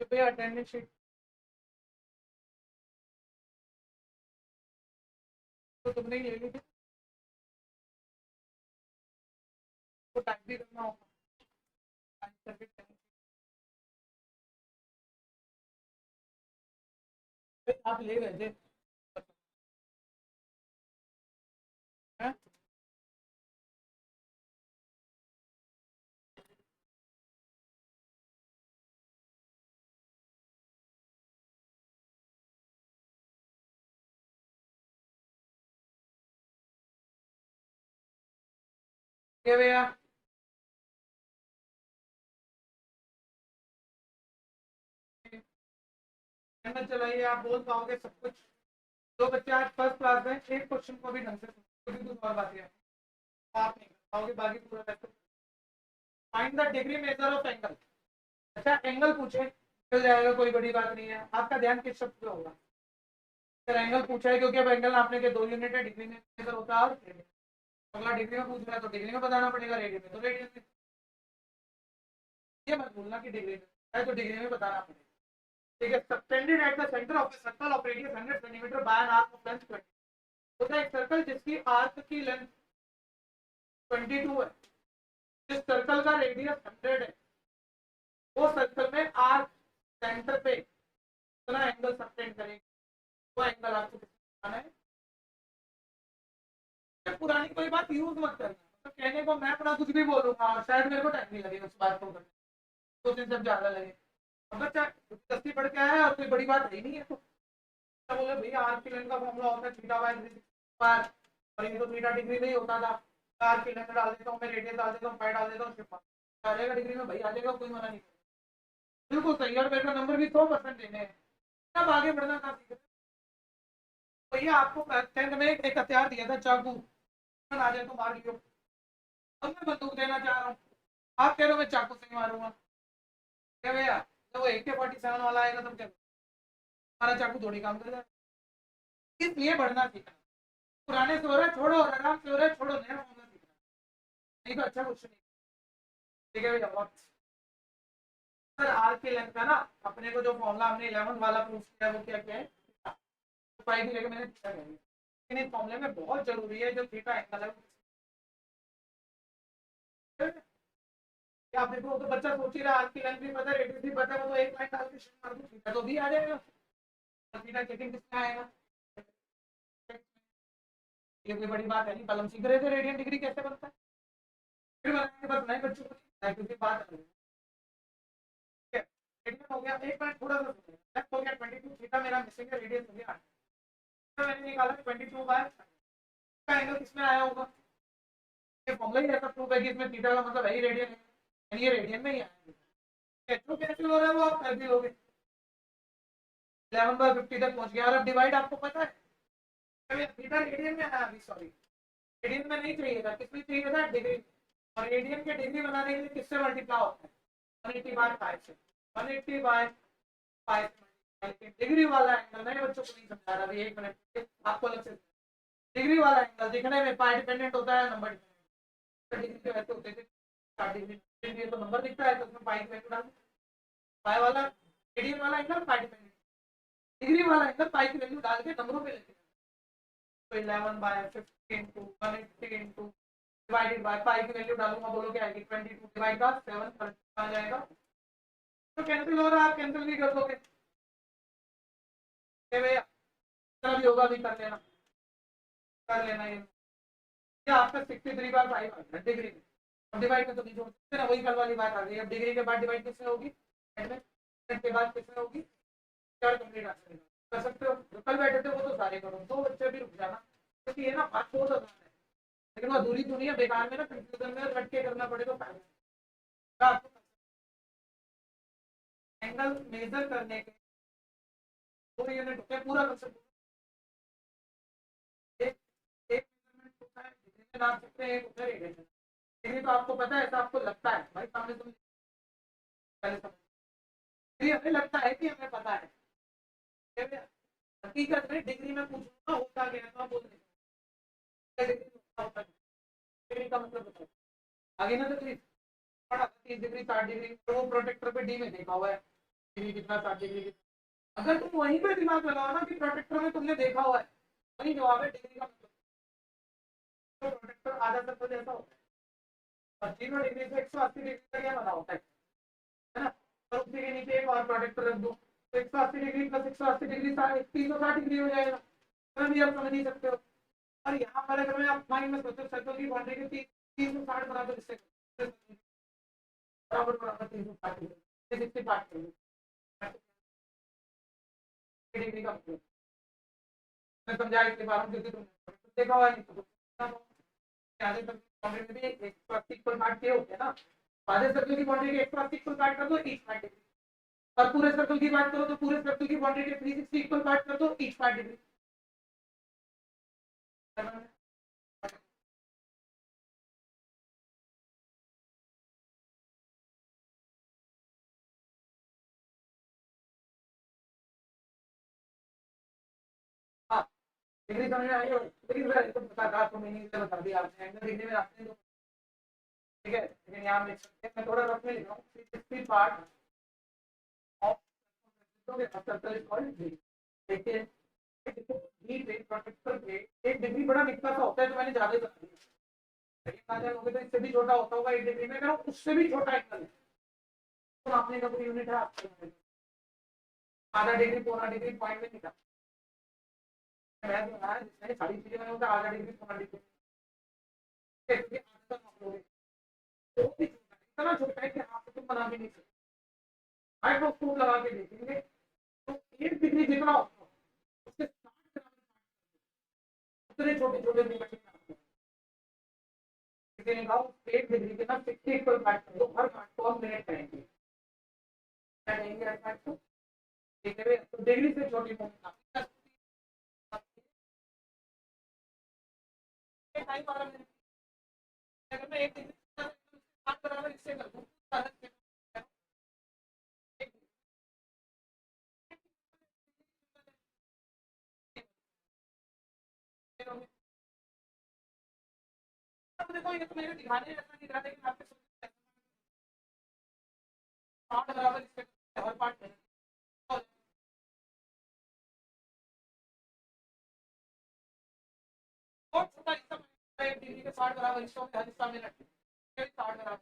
तो भैया अटेंडेंस शीट तो तुमने ही ले ली थी, तो टाइप भी करना होगा, टाइप करके आप ले गए थे, हैं? क्या भैया, मेहनत चलाइए, आप बोल पाओगे सब कुछ। जो बच्चे आज फर्स्ट क्लास में एक क्वेश्चन को भी ढंग से कुछ और बात है, आप नहीं कर पाओगे, बाकी पूरा वैसे। Find the degree measure of angle, अच्छा एंगल पूछे मिल जाएगा, कोई बड़ी बात नहीं है, आपका ध्यान किस शब्द पे होगा, अगर एंगल पूछा है, क्योंकि अब एंगल नापने के 2 यूनिट है, डिग्री में मेजर होता है और रेडियन। अगला डिग्री में पूछ रहा है तो डिग्री में बताना पड़ेगा, रेडियन में तो रेडियन में, ये मत भूलना कि डिग्री में है तो डिग्री में बताना पड़ेगा। ठीक है, suspended at the centre of a circle of radius 100 centimetre bye an arc of length 20, होता है एक सर्कल जिसकी आर्क की लेंथ 22 है, जिस सर्कल का रेडियस 100 है, वो सर्कल में आर्क सेंटर पे कितना एंगल सस्टेन करेगी, वो एंगल आपको बताना है। पुरानी कोई बात यूज मत करना, तो कहने को मैं अपना कुछ भी बोलूंगा और शायद मेरे को टाइम नहीं लगेगा उस बात को करने, 2 दिन जब ज्यादा लगे। अब बच्चा दस्ती पढ़ के आया और कोई बड़ी बात है नहीं है, तो बोले भैया आर की लेंथ का फॉर्मूला होता है थीटा बाय 360, और ये तो थीटा डिग्री में ही होता था, आर की लेंथ डाल देता हूँ मैं, रेडियस डाल देता हूँ, पाई डाल देता हूँ, शिफ्ट आ जाएगा डिग्री में, भाई आ जाएगा, कोई मना नहीं। बिल्कुल सही, और मेरे को नंबर भी 100% देने हैं, तब आगे बढ़ना कहाँ सीखे। भैया आपको 10th में एक हथियार दिया था, चाकू, आ जाए तो मार लियो, अब मैं बंदूक देना चाह रहा हूँ, आप कह रहे हो मैं चाकू से ही मारूंगा, क्या भैया जब वो AK-47 वाला आएगा तब क्या, हमारा चाकू थोड़ी काम करेगा, इसलिए बढ़ना सीखना, पुराने से हो रहा है छोड़ो, और आराम से हो रहा है छोड़ो, नया फॉर्मूला सीखना, नहीं तो अच्छा कुछ नहीं। ठीक है भैया, बहुत सर आर के लेंथ का ना, अपने को जो फॉर्मूला हमने 11 वाला प्रूफ किया वो क्या क्या है, पाई लेके मैंने थीटा ले लिया, लेकिन इस फॉर्मूले में बहुत जरूरी है जो थीटा एंगल है आप देखो तो बच्चा सोच ही रहा आज की लाइन भी पता है रेडियस भी पता है वो तो एक लाइन डाल के मार दो थीटा तो भी आ जाएगा थीटा चेकिंग किसमें आएगा ये कोई बड़ी बात है नहीं कलम सीख रहे थे रेडियन डिग्री कैसे बनता है फिर बनाएंगे बस नए बच्चों को क्योंकि बात है रेडियन हो गया एक मिनट थोड़ा सा लेफ्ट हो गया 22 थीटा मेरा मिसिंग है रेडियस हो गया तो मैंने निकाला 22 बाय का एंगल किसमें आया होगा ये फॉर्मूला ही ऐसा प्रूफ है कि इसमें थीटा का मतलब है ही रेडियन है यानी ये रेडियन में ही आएगा तो कैंसिल हो रहा है वो आप कर भी लोगे 11/50 तक पहुंच गया और अब डिवाइड आपको पता है थीटा रेडियन में आया अभी सॉरी रेडियन में नहीं चाहिए था किसमें चाहिए था डिग्री और रेडियन के डिग्री बनाने के लिए किससे मल्टीप्लाई होता है 180/5 से 180/5 से डिग्री वाला एंगल मैंने बच्चों को नहीं समझा रहा अभी एक मिनट आपको अलग से डिग्री वाला एंगल दिखने में पाई डिपेंडेंट होता है नंबर डिग्री के वैसे होते थे तो नंबर दिखता है तो उसमें पाई की वैल्यू डाल पाई वाला रेडियन वाला एंगल पाई डिपेंडेंट डिग्री वाला एंगल पाई की वैल्यू डाल के नंबरों पे लेते हैं तो 11/50 into 180 into divided by pi की वैल्यू डालूंगा बोलो क्या आएगी 22 डिवाइड का 7 आ जाएगा तो कैंसिल हो रहा है आप कैंसिल भी कर दोगे भैया चलो योगा भी कर लेना ये आपका 63/5 डिग्री में अब डिवाइड में तो नहीं जोड़ सकते ना वही कल वाली बात आ गई अब डिग्री के बाद डिवाइड किससे होगी के बाद किससे होगी चार कंप्लीट आंसर कर सकते हो जो कल बैठे थे वो तो सारे करो दो बच्चे भी रुक जाना क्योंकि ये ना बात बहुत आसान है लेकिन वो अधूरी दुनिया बेकार में ना कंफ्यूजन में रट के करना पड़ेगा फायदा आपको एंगल मेजर करने के दो यूनिट होते हैं पूरा कंसेप्ट एक एक मेजरमेंट होता है डिग्री में नाप सकते हैं एक होता है रेडियन डिग्री तो आपको पता है तो आपको लगता है भाई सामने तुम पहले समझ हमें लगता है कि हमें पता है हकीकत में डिग्री में पूछूंगा होता क्या है तो आप बोल देंगे डिग्री का मतलब बताओ आगे ना तकलीफ 30 डिग्री 60 डिग्री तो वो प्रोटेक्टर पे डी में देखा हुआ है डिग्री कितना 60 डिग्री अगर तुम वहीं पे दिमाग लगाओ ना कि प्रोटेक्टर में तुमने देखा हुआ है वही जवाब है डिग्री का मतलब तो प्रोटेक्टर आधा सर्कल जैसा होता है और 0 डिग्री से 180 डिग्री का क्या बना होता है ना और उसी के नीचे एक और प्रोटेक्टर रख दो तो 180 डिग्री प्लस 180 डिग्री 360 डिग्री हो जाएगा तो भी आप समझ नहीं सकते हो और यहाँ पर अगर मैं आप माइंड में सोचो सर्कल की बाउंड्री के 360 बराबर इससे बराबर बराबर 360 डिग्री का मतलब मैं समझा इसके बारे में क्योंकि तुमने देखा हुआ नहीं तो आधे सर्कल की बाउंड्री में भी एक इक्वल पार्ट के होते हैं ना आधे सर्कल की बाउंड्री के एक इक्वल पार्ट कर दो ईच पार्ट डिग्री और पूरे सर्कल की बात करो तो पूरे सर्कल की बाउंड्री के 360 इक्वल पार्ट कर दो ईच पार्ट डिग्री हाँ डिग्री समझ में आई हो डिग्री तो बता था आपको मीनिंग से बता दिया आपने एंगल डिग्री में आपने तो ठीक है लेकिन यहाँ लिख सकते हैं मैं थोड़ा रफ में लिख रहा हूँ 360 part of circle is called degree देखिए डी पे प्रोटेक्टर पे एक डिग्री बड़ा निकला सा होता है तो मैंने ज्यादा बता दिया लेकिन तो इससे भी छोटा होता होगा एक डिग्री में अगर उससे भी छोटा एंगल है तो आपने का कोई यूनिट है आपको आधा डिग्री पौना डिग्री पॉइंट में निकला मैं बनाया जिसमें सारी चीजें मैंने होता आधा डिग्री पौना डिग्री इतना छोटा है कि आप तुम बना भी नहीं सकते माइक्रोस्कोप लगा के देखेंगे तो 1 डिग्री जितना होता उसके 60 उतने छोटे छोटे एक डिग्री के ना 60 इक्वल काट कर दो हर काट को हम मिनट करेंगे क्या कहेंगे हर काट को तो डिग्री से छोटी अगर मैं 1 डिग्री बराबर इससे कर दूं देखो ये तो मेरे दिखाने ऐसा नहीं रहा लेकिन आपके पार्ट बराबर इससे हर पार्ट 1 डिग्री के 60 बराबर हिस्सों में हर हिस्सा मिनट 60 बराबर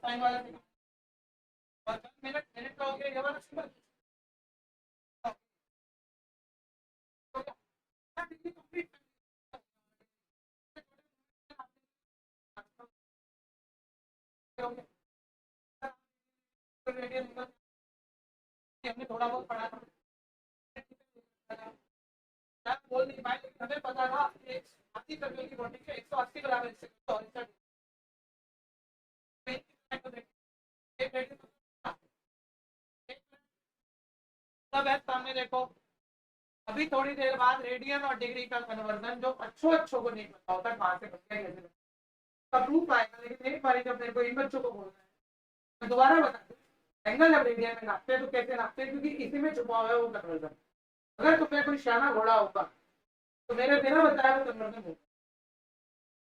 टाइम वाला और 10 मिनट मिनट का हो गया ये वाला सिंबल डिग्री कंप्लीट रेडियन हमने थोड़ा बहुत पढ़ा था बोल नहीं पाए लेकिन हमें पता था कि 80 सर्कल की बॉडी के 180 बराबर सब है सामने देखो अभी थोड़ी देर बाद रेडियन और डिग्री का कन्वर्जन जो अच्छों को नहीं पता होता कहाँ से बन गया कैसे का प्रूफ आएगा लेकिन एक बार जब मेरे को इन बच्चों को बोलना है मैं दोबारा बता दूं एंगल जब रेडियन में नापते हैं तो कैसे नापते हैं क्योंकि इसी में छुपा हुआ है वो कन्वर्जन अगर तुम्हें कोई शाना घोड़ा होगा तो मेरे बिना बताया वो कन्वर्जन होगा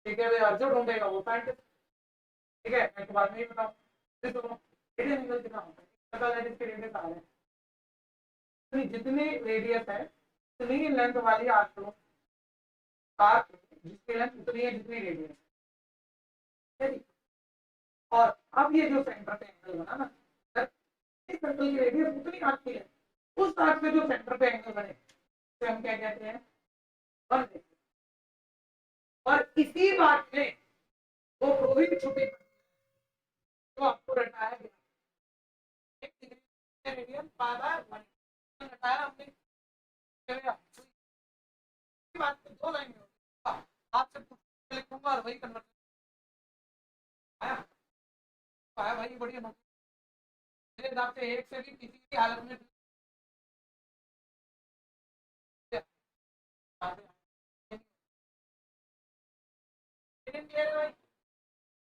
ठीक है भाई अर्जुन ढूंढेगा वो साइंटिस्ट ठीक है मैं तो बाद में ही बताऊँ रेडियन एंगल कितना होता है इसके रेडियस आ रहे हैं जितनी रेडियस है उतनी लेंथ वाली आर्क जिसकी लेंथ उतनी है जितनी रेडियस है और अब ये जो सेंटर पे एंगल बना ना इस सर्कल की रेडियस उतनी आती है उस आर्क पे जो सेंटर पे एंगल बने तो हम क्या कहते हैं वन और इसी बात में वो प्रूविंग छुपी तो आपको रटाया गया 1 डिग्री रेडियन पाई बाय 1 रटाया हमने बात पे 2 लाइन में आपसे पूछ लिखूंगा और वही कन्वर्ट आया आया भाई बढ़िया मेरे हिसाब से एक से भी किसी भी हालत में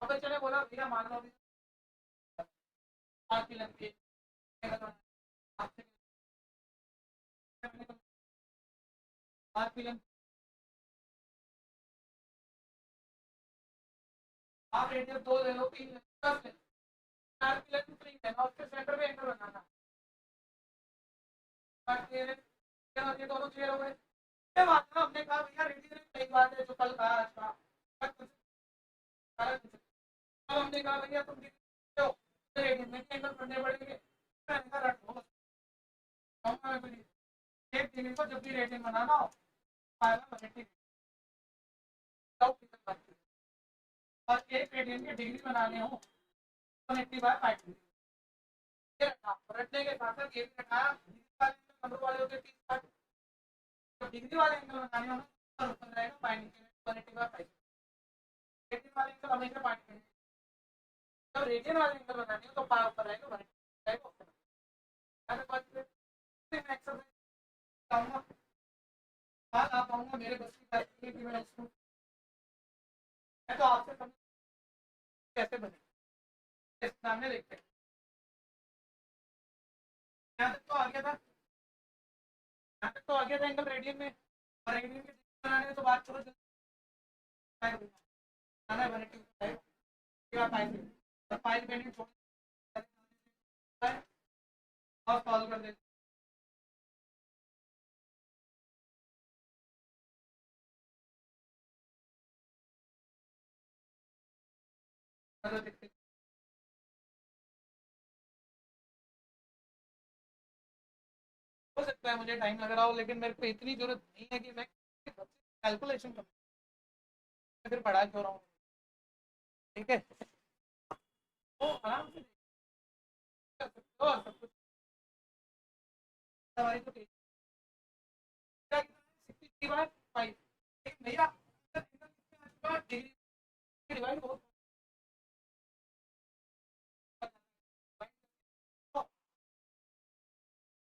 भाई चले बोला भैया मान लो आपकी लंबी आपकी लंबी आप रेडियस 2 ले लो 3 ले 10 ले 4 की लेंथ 3 है और उसके सेंटर में एंगल बनाना ये दोनों क्लियर हो गए ये बात ना हमने कहा भैया रेडियस सही बात है जो कल कहा आज का हमने कहा भैया तुम रेडियस में एंगल करने पड़ेंगे एक डिग्री को जब भी रेडियन बनाना हो और एक रेडियन की डिग्री बनाने हो 180/5 रटने के साथ साथ ये भी रखा नंबर वाले होते 30 तो डिग्री वाले एंगल बनाने हो ना ऊपर रहेगा पाई नीचे 180/5 रेडियन वाले एंगल हमेशा पाई नीचे तो रेडियन वाले एंगल बनाने हो तो पाई ऊपर रहेगा 180/5 मैं एक्सरसाइज बताऊंगा बात आ पाऊंगा मेरे बस की बात कि मैं उसको मैं तो आपसे समझ कैसे बने सामने देखते हैं यहाँ तक तो आ गया था यहाँ तक तो आ गया था एंगल रेडियन में और रेडियन के बनाने में तो बात छोड़ो फाइल मैंने और सॉल्व कर देते हो सकता है मुझे टाइम लग रहा हो लेकिन मेरे को इतनी जरूरत नहीं है कि मैं कैलकुलेशन कर फिर पढ़ा क्यों रहा हूँ ठीक है तो आराम से कर सकते हो और सब कुछ हमारी तो 63/5 भैया डिवाइड बहुत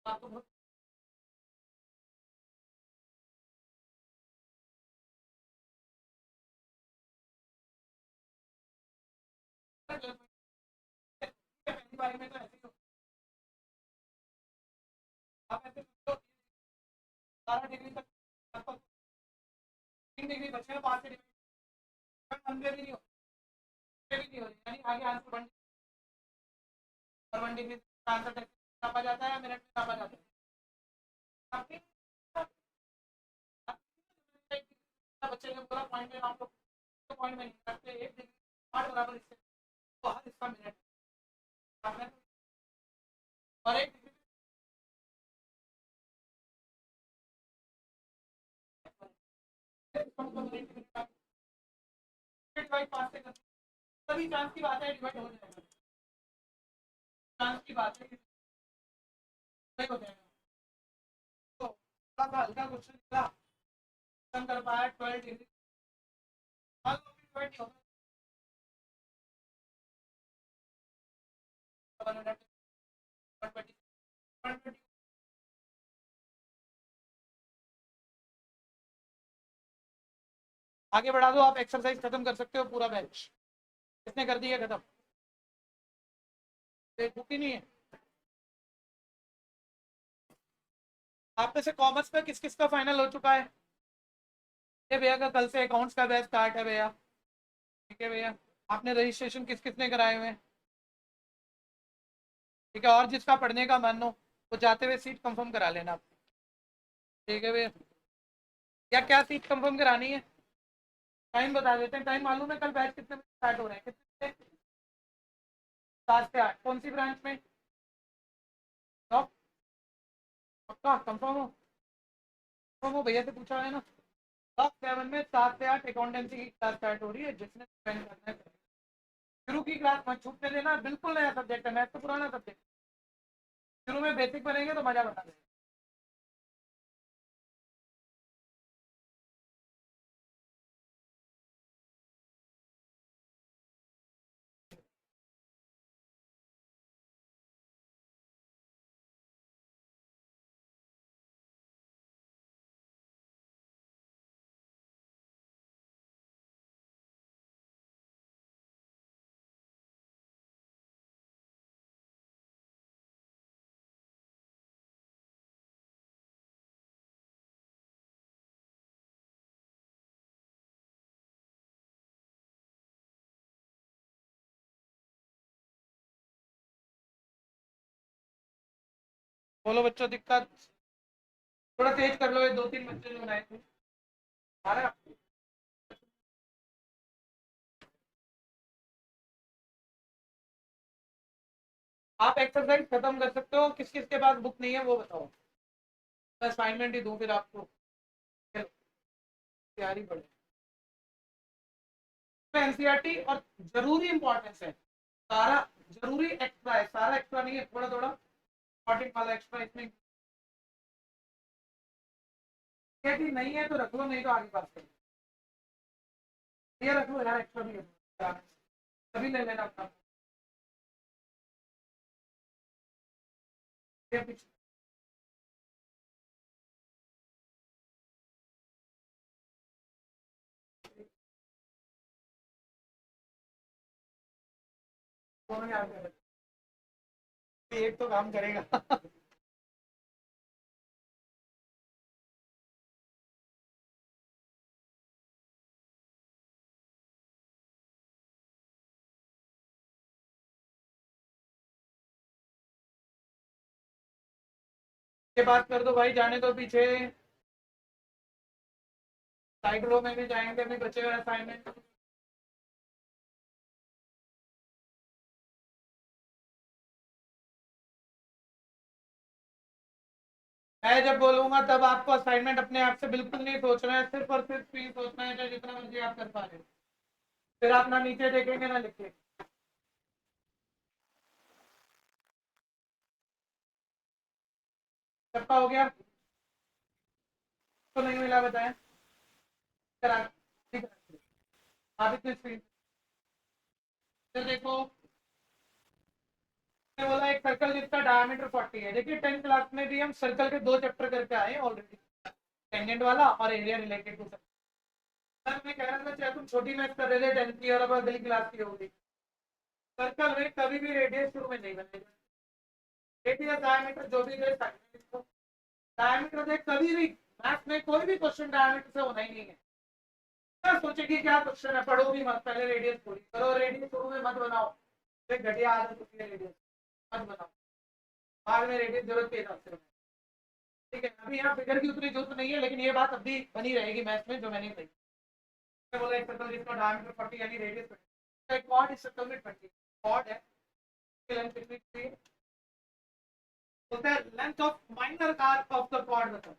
आपको बहुत पहली बारी में तो ऐसे ही आप ऐसे 12 डिग्री तक आपको 3 डिग्री बचे 5 डिग्री भी नहीं हो रही यानी आगे आंसर 1 और 1 डिग्री आंसर नापा जाता है या मिनट में नापा जाता है? आपने बच्चे ने बोला पॉइंट में आप लोग तो पॉइंट में नहीं करते, 1 डिग्री 8 बराबर इससे तो हर इसका मिनट आपने और 1 डिग्री डिवाइड 5 से करते तभी चांस की बात है डिवाइड हो जाएगा, चांस की बात है नहीं हो जाएगा। तो थोड़ा सा हल्का क्वेश्चन निकला, कम कर पाया 12 डिग्री डिवाइड नहीं होगा 120 आगे बढ़ा दो आप, एक्सरसाइज खत्म कर सकते हो पूरा बैच। किसने कर दिया खत्म? बुक ही नहीं है आप में से कॉमर्स में किस किस का फाइनल हो चुका है? ये भैया का कल से अकाउंट्स का बैच स्टार्ट है भैया। ठीक है भैया, आपने रजिस्ट्रेशन किस किसने कराए हुए हैं? ठीक है, और जिसका पढ़ने का मन हो वो जाते हुए सीट कंफर्म करा लेना आप। ठीक है भैया, या क्या सीट कंफर्म करानी है? टाइम बता देते हैं, टाइम मालूम है कल बैच कितने बजे स्टार्ट हो रहे हैं? कितने बजे? 7 से 8। कौन सी ब्रांच में? टॉप? पक्का कंफर्म हो? कंफर्म हो, भैया से पूछा है ना। टॉप 7 में 7 से 8 अकाउंटेंसी की क्लास स्टार्ट हो रही है, जिसने ज्वाइन करना है शुरू की क्लास मत छूटने देना, बिल्कुल नया सब्जेक्ट है, मैथ तो पुराना सब्जेक्ट। शुरू में बेसिक बनेंगे तो मजा बता देंगे। बोलो बच्चों दिक्कत? थोड़ा तेज कर लो, ये 2-3 बच्चे जो बनाए थे। आ रहा है? आप एक्सरसाइज खत्म कर सकते हो, किस किस के पास बुक नहीं है वो बताओ, मैं असाइनमेंट ही दूं फिर आपको। चलो, तैयारी बढ़े। एनसीईआरटी और जरूरी इंपॉर्टेंस है, सारा जरूरी एक्स्ट्रा है, सारा एक्स्ट्रा नहीं है, थोड़ा थोड़ा इंपॉर्टेंट वाला एक्स्ट्रा इसमें। यदि नहीं है तो रख लो, नहीं तो आगे बात करो। ये रख लो यार, एक्स्ट्रा भी है, सभी ले लेना अपना। ये पीछे दोनों याद कर रखो। एक तो काम करेगा। ये बात कर दो भाई, जाने दो पीछे। साइड रो में भी जाएंगे, अभी बचे हुए असाइनमेंट। मैं जब बोलूंगा तब आपको असाइनमेंट अपने आप से बिल्कुल नहीं सोचना है, सिर्फ और सिर्फ फील सोचना है, चाहे जितना मर्जी आप कर पा रहे हो। फिर आप ना नीचे देखेंगे ना लिखे। सबका हो गया? तो नहीं मिला बताएं, करा ठीक है। आप इतने स्क्रीन फिर देखो, मैंने बोला एक सर्कल जिसका डायमीटर 40 है। देखिए 10th क्लास में भी हम सर्कल के 2 चैप्टर करके आए ऑलरेडी, टेंजेंट वाला और area related to circle. Sir मैं कह रहा था चाहे तुम छोटी मैथ कर रहे थे 10th की और अब अगली क्लास की होगी, सर्कल में कभी भी रेडियस शुरू में नहीं बनेगा। रेडियस डायमीटर जो भी दे डायमीटर से कभी भी मैथ में कोई भी क्वेश्चन डायमीटर से होना ही नहीं है। क्या सोचे कि क्या क्वेश्चन है, पढ़ो भी मत, पहले रेडियस पूरी करो, रेडियस शुरू में मत बनाओ, फिर घटिया आदत होती है रेडियस मत बनाओ। बाद में रेडियस जरूरत के हिसाब से। ठीक है, अभी यहाँ फिगर की उतनी जरूरत नहीं है, लेकिन ये बात अभी बनी रहेगी मैथ्स में जो मैंने कही। बोला एक सर्कल जिसका डायमीटर 40 यानी रेडियस 20, एक कॉर्ड इस सर्कल में 20 कॉर्ड है, लेंथ कितनी थी बोलते हैं length of minor arc of the chord मतलब।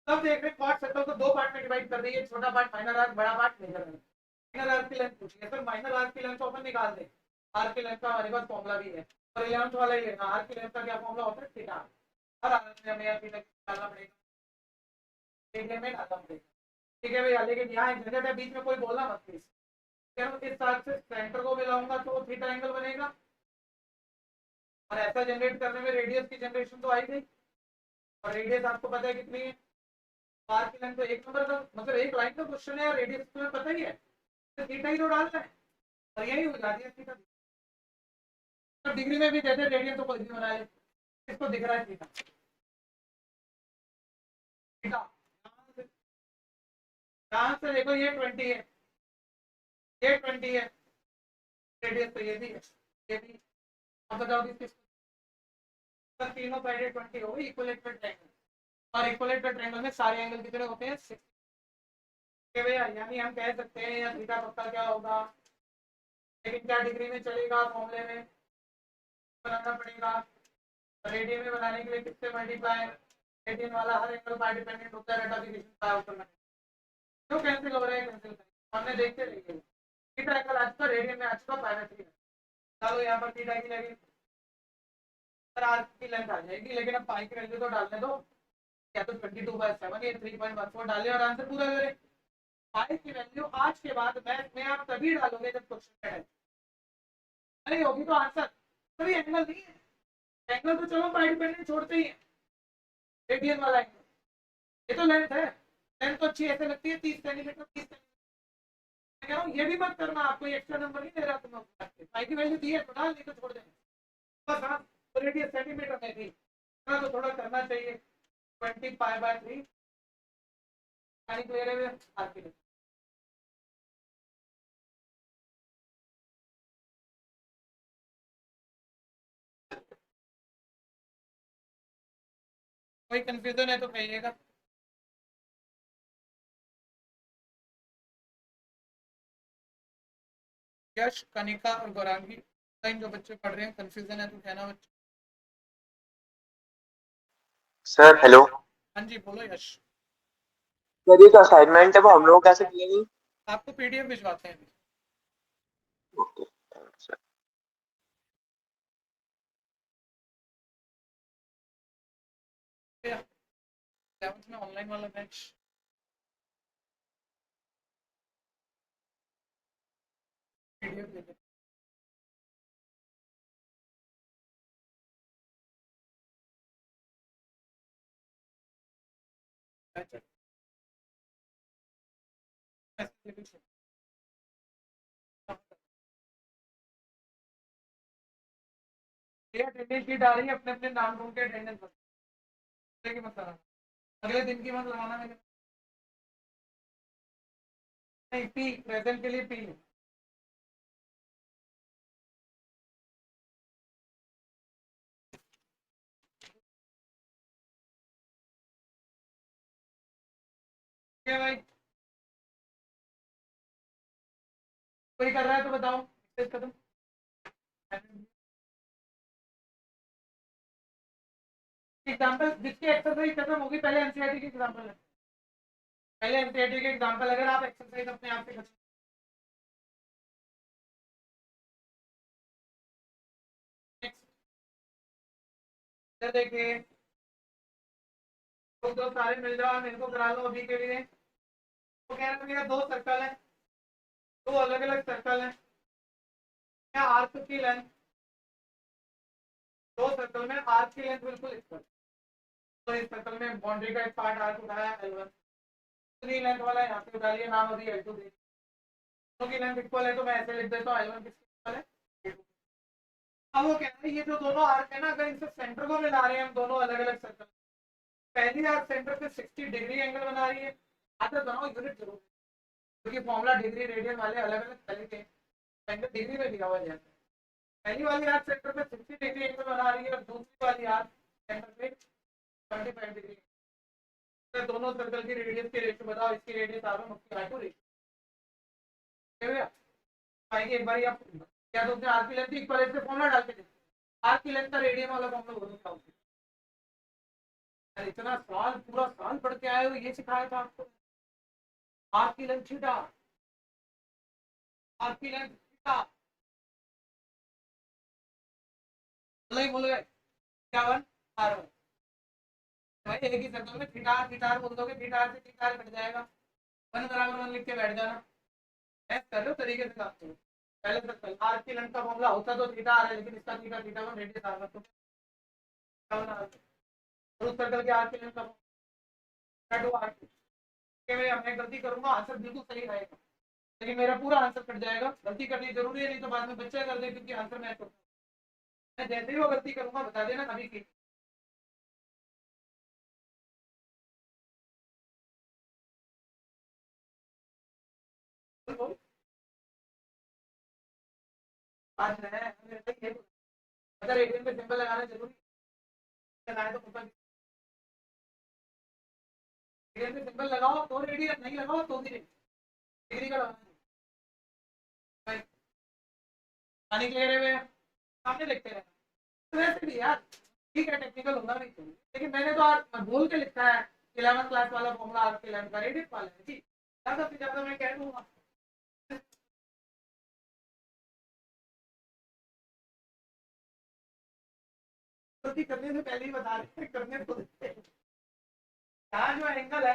तब देख रहे कॉर्ड सर्कल को दो पार्ट में डिवाइड कर रही है, छोटा पार्ट माइनर आर्क, बड़ा part major arc. Minor arc की लेंथ पूछी है, सर माइनर आर्क की लेंथ को अपन निकाल दें। आर्क की लेंथ का हमारे पास फॉर्मूला भी है, और 11th वाला ही लेना। आर्क की लेंथ का क्या फॉर्मूला होता है, थीटा। हर आर्क में हमें यार थीटा निकालना पड़ेगा, थीटा में डालना पड़ेगा। ठीक है भैया, लेकिन यहाँ एक झंझट है, बीच में कोई बोलना मत प्लीज। इस आर्क से सेंटर को मिलाऊंगा तो थीटा एंगल बनेगा, और ऐसा जनरेट करने में रेडियस की जनरेशन तो आई गई, और रेडियस आपको पता है कितनी है। आर की लेंथ तो एक नंबर का मतलब एक लाइन का क्वेश्चन है, रेडियस तुम्हें पता ही है, तो थीटा ही तो डालना है, और यही हो जाती है थीटा। तो डिग्री में भी देते रेडियस तो कोई भी बना ले, इसको दिख रहा है थीटा। थीटा यहाँ से देखो ये 20 है, ये 20 है, रेडियस तो ये भी है, ये भी। अब बताओ किस तीनों साइड 20 हो गई इक्विलेटरल ट्रायंगल, और इक्विलेटरल ट्रायंगल में सारे एंगल कितने होते हैं 60। भैया यानी हम कह सकते हैं या थीटा पक्का क्या होगा, लेकिन क्या डिग्री में चलेगा, फॉर्मूले में बनाना पड़ेगा। रेडियन में बनाने के लिए किससे मल्टीप्लाई, रेडियन वाला हर एंगल पर डिपेंडेंट होता है, रेडिएशन का करना। क्यों कैंसिल हो रहा है, कैंसिल हमने देखते रहिए। थीटा एंगल आज का रेडियन में आज का -3 है। चलो यहाँ पर थीटा की लगी, सर आर की लेंथ आ जाएगी, लेकिन अब पाई की वैल्यू तो डालने दो, या तो 22/7 या 3.14 डालें और आंसर पूरा करें। पाई की वैल्यू आज के बाद मैथ में आप तभी डालोगे जब क्वेश्चन है, नहीं होगी तो आंसर तभी एंगल नहीं है। एंगल तो चलो पाई डिपेंडेंट छोड़ते ही है, रेडियन वाला एंगल, ये तो लेंथ है। लेंथ तो अच्छी ऐसे लगती है 30 सेंटीमीटर 30 सेंटीमीटर। मैं कह रहा हूँ ये भी मत करना, आपको एक्स्ट्रा नंबर नहीं दे रहा तुम्हें, पाई की वैल्यू दी है तो डाल, नहीं तो छोड़ देना बस। हाँ तो रेडियस सेंटीमीटर में थी, तो थोड़ा करना चाहिए। 20π/3 यानी क्लियर है आर की। कोई कंफ्यूजन है तो कहिएगा। यश, कनिका और गौरांगी, इन जो बच्चे पढ़ रहे हैं, कंफ्यूजन है तो कहना बच्चे। Sir hello. हाँ जी बोलो यश। सर ये जो असाइनमेंट है वो हम लोग कैसे मिलेंगे? आपको पीडीएफ भिजवाते हैं। Okay sir. 11th में ऑनलाइन वाला बैच पीडीएफ दे दे। ये अटेंडेंस शीट आ रही है, अपने अपने नाम ढूंढ के अटेंडेंस की मत लगाना, अगले दिन की मत लगाना। मेरे नहीं, पी प्रेजेंट के लिए पी है। क्या भाई, कोई कर रहा है तो बताओ खत्म। एग्जाम्पल जिसकी एक्सरसाइज खत्म होगी, पहले एनसीईआरटी की एग्जाम्पल है, पहले एनसीईआरटी के एग्जाम्पल अगर आप एक्सरसाइज अपने आप से खत्म। देखिए तो दो सारे मिल जाओ, मेरे को करा लो अभी के लिए। तो कह रहे मेरा दो सर्कल है, दो अलग अलग सर्कल है, क्या आर्क की लेंथ, दो सर्कल में आर्क की लेंथ बिल्कुल इक्वल। तो इस सर्कल में बाउंड्री का एक पार्ट आर्क उठाया L1, दूसरी लेंथ वाला यहाँ से उठा लिया, नाम अभी L2 दे। दोनों की लेंथ इक्वल है तो मैं ऐसे लिख देता हूँ L1 किसकी इक्वल है L2। अब वो कह रहे हैं ये जो दोनों आर्क है ना, अगर इनसे सेंटर को मिला रहे हैं हम दोनों अलग अलग सर्कल, पहली आर्क सेंटर पे 60 डिग्री एंगल बना रही है। आधा बनाओ यूनिट जरूर, क्योंकि फॉर्मूला डिग्री रेडियन वाले अलग अलग तरीके एंगल डिग्री में दिया हुआ जाता है। पहली वाली यार सेंटर पे 60 डिग्री एंगल बना रही है और दूसरी वाली यार सेंटर पे 25 डिग्री। तो दोनों सर्कल की रेडियस के रेशियो बताओ, इसकी रेडियस R1 उसकी R2 रेशियो आएगी। एक बार आप क्या तो आर की लेंथ इक्वल से फॉर्मूला डाल के देखो, आर की लेंथ का रेडियन वाला फॉर्मूला बोलो क्या होता है। इतना साल पूरा साल पढ़ के आए हो, ये सिखाया था आपको। आर की लेंथ थीटा, आर की लेंथ थीटा बोल गए क्या वन R1। भाई एक ही सर्कल में थीटा थीटा बोल दोगे, थीटा से थीटा कट जाएगा, वन बराबर वन लिख के बैठ जाना। ऐसे कर लो तरीके से काम करो। पहले सर्कल आर की लेंथ का फॉर्मूला होता तो थीटा आ रहा है, लेकिन इसका थीटा थीटा वन रेडियस आ रहा तो उस सर्कल के आर की लेंथ का मैं गलती करूंगा आंसर बिल्कुल सही रहेगा, लेकिन मेरा पूरा आंसर कट जाएगा। गलती करनी जरूरी है, नहीं तो बाद में बच्चा कर दे क्योंकि आंसर मैच होता है। मैं जैसे ही वो गलती करूंगा बता देना कभी की। आज है अगर एटीएम पे सिंबल लगाना जरूरी लगाए तो पता एटीएम पे सिंबल लगाओ तो रेडियस, नहीं लगाओ तो भी डिग्री का लगाना है। पानी क्लियर है सामने देखते रहे। तो वैसे भी यार ठीक है, टेक्निकल होना नहीं चाहिए, लेकिन मैंने तो आज बोल के लिखा है 11th क्लास वाला फॉर्मूला आपके 11th का रेडियस वाला है जी, ज्यादा से ज्यादा मैं कह दूंगा। गलती करने से पहले ही बता रहे हैं, करने तो देते हैं। यहाँ जो एंगल है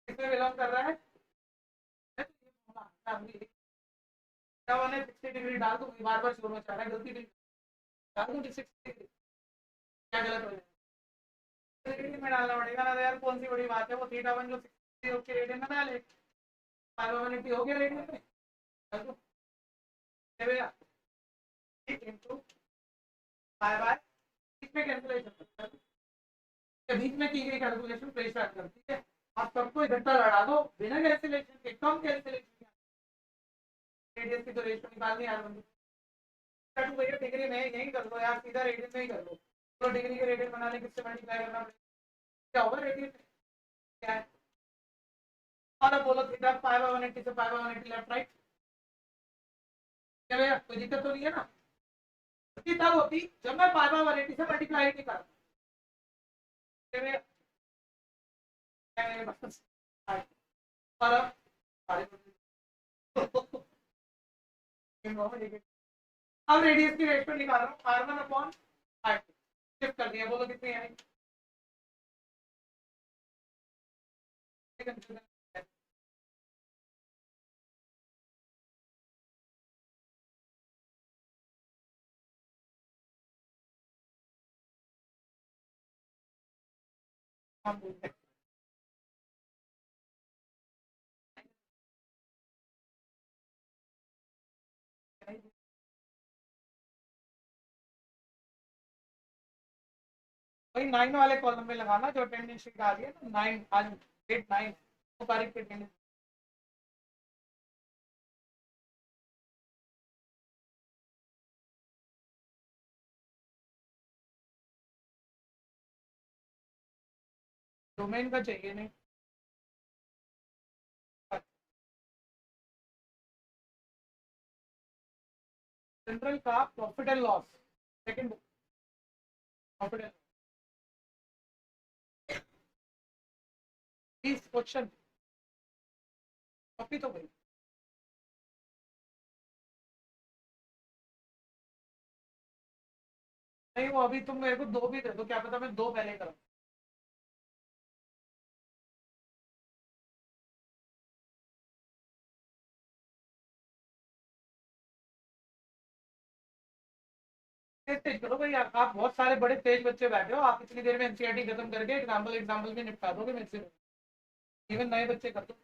किसमें बिलोंग कर रहा है, क्या वन है 60 डिग्री डाल दो, बार बार शुरू में चाह रहा है गलती भी डाल दो 60 डिग्री, क्या गलत हो जाएगा। रेडियन में डालना पड़ेगा ना, तो यार कौन सी बड़ी बात है, वो थीटा वन जो 60 के रेडियन में डाले, पाई बाय 180 हो गया रेडियन में, डाल दो भैया इनटू पाई बाय, इसमें कैलकुलेशन बीच में की गई कैलकुलेशन प्रेशर कर, ठीक है। आप सबको इकट्ठा लड़ा दो बिना कैलकुलेशन के, कम कैलकुलेशन के रेडियस की तो रेशियो निकालनी यार बंदी। टू भैया डिग्री में यही कर लो यार, सीधा रेडियन में ही कर लो। तो डिग्री के रेडियन बनाने किससे मल्टीप्लाई करना पड़ेगा, क्या होगा रेडियन में क्या है। और अब बोलो थीटा पाई बाय 180 से पाई बाय 180 लेफ्ट राइट, क्या भैया कोई दिक्कत तो नहीं है ना। तब होती जब मैं पाई बाय 180 से मल्टीप्लाई नहीं करता, क्या भैया और अब रेडियस की रेशियो निकाल रहा हूँ, R1 अपॉन R2 शिफ्ट कर दिया, बोलो कितनी है। वही 9 वाले कॉलम में लगाना जो अटेंडेंस शीट आ रही है ना, 9 आज डेट 9 वो तारीख पे अटेंडेंस। डोमेन का चाहिए नहीं, जनरल का profit and loss second book, profit and please question copy तो भाई। नहीं वो अभी तुम मेरे को दो भी दे दो, क्या पता मैं दो पहले करूँ। तेज करो भाई, आप बहुत सारे बड़े तेज बच्चे बैठे हो, आप इतनी देर में एनसीईआरटी खत्म करके एग्जाम्पल एग्जाम्पल में निपटा दोगे मेरे से, इवन नए बच्चे कर दो।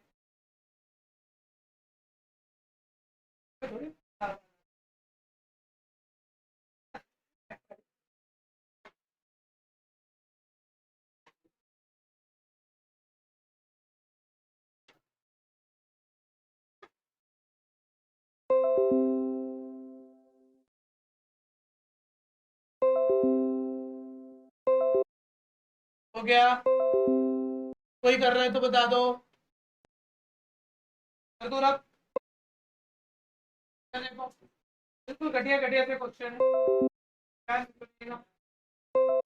हो गया? कोई कर रहा है तो बता दो। कर दो रख। बिल्कुल घटिया घटिया से क्वेश्चन है।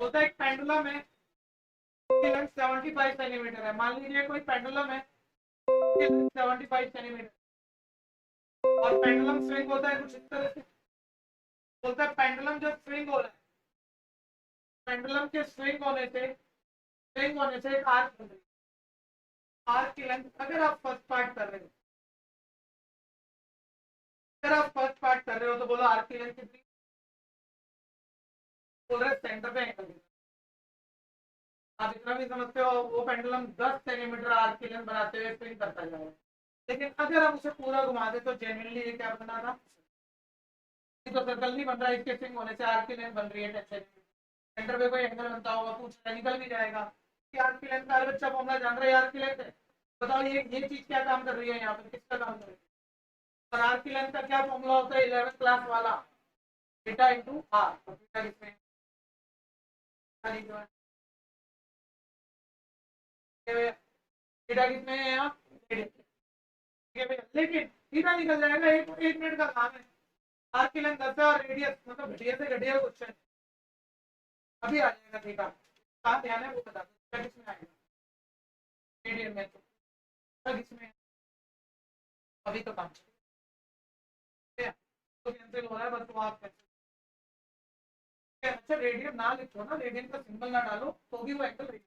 होता है एक पेंडुलम है, उसकी लेंथ 75 सेंटीमीटर है। मान लीजिए कोई पेंडुलम है, उसकी लेंथ 75 सेंटीमीटर, और पेंडुलम स्विंग होता है कुछ इस तरह से। बोलता है पेंडुलम जब स्विंग हो रहा है, पेंडुलम के स्विंग होने से एक आर्क बन रही है। आर्क की लेंथ, अगर आप फर्स्ट पार्ट कर रहे हो, तो बोलो आर्क की लेंथ कितनी? बोल रहे सेंटर पे एंगल। आप इतना भी समझते हो, वो पेंडुलम 10 सेंटीमीटर आर्क की लेंथ बनाते हुए स्विंग करता जा रहा है। लेकिन अगर हम उसे पूरा घुमा दे तो जेन्युइनली ये क्या बना था? ये तो सर्कल नहीं बन रहा है, इसके स्विंग होने से आर्क की लेंथ बन रही है 10 सेंटीमीटर। सेंटर पे कोई एंगल बनता होगा, पूछ निकल भी जाएगा कि आर्क की लेंथ का। हर बच्चा फॉर्मूला जान रहा है आर्क की लेंथ है। बताओ ये चीज क्या काम कर रही है यहाँ पर, किसका काम कर रही है? और आर्क की लेंथ का क्या फॉर्मूला होता है 11th क्लास वाला? Theta into R. तो थीटा किसमें थीटा किसमें है यहाँ? ठीक है भैया, लेकिन थीटा निकल जाएगा, एक मिनट का काम है। आर्क की लेंथ 10 है और रेडियस मतलब घटिया से घटिया क्वेश्चन अभी आ जाएगा थीटा। कहाँ ध्यान है वो बता दो, थीटा किसमें आएगा? रेडियन में। तो थीटा किसमें है? अभी तो काम चल रहा है, तो कैंसिल हो रहा है, बस वो आप कैंसिल। अच्छा रेडियन ना लिखो ना, रेडियन का सिंबल ना डालो तो भी वो एंगल रेडियन,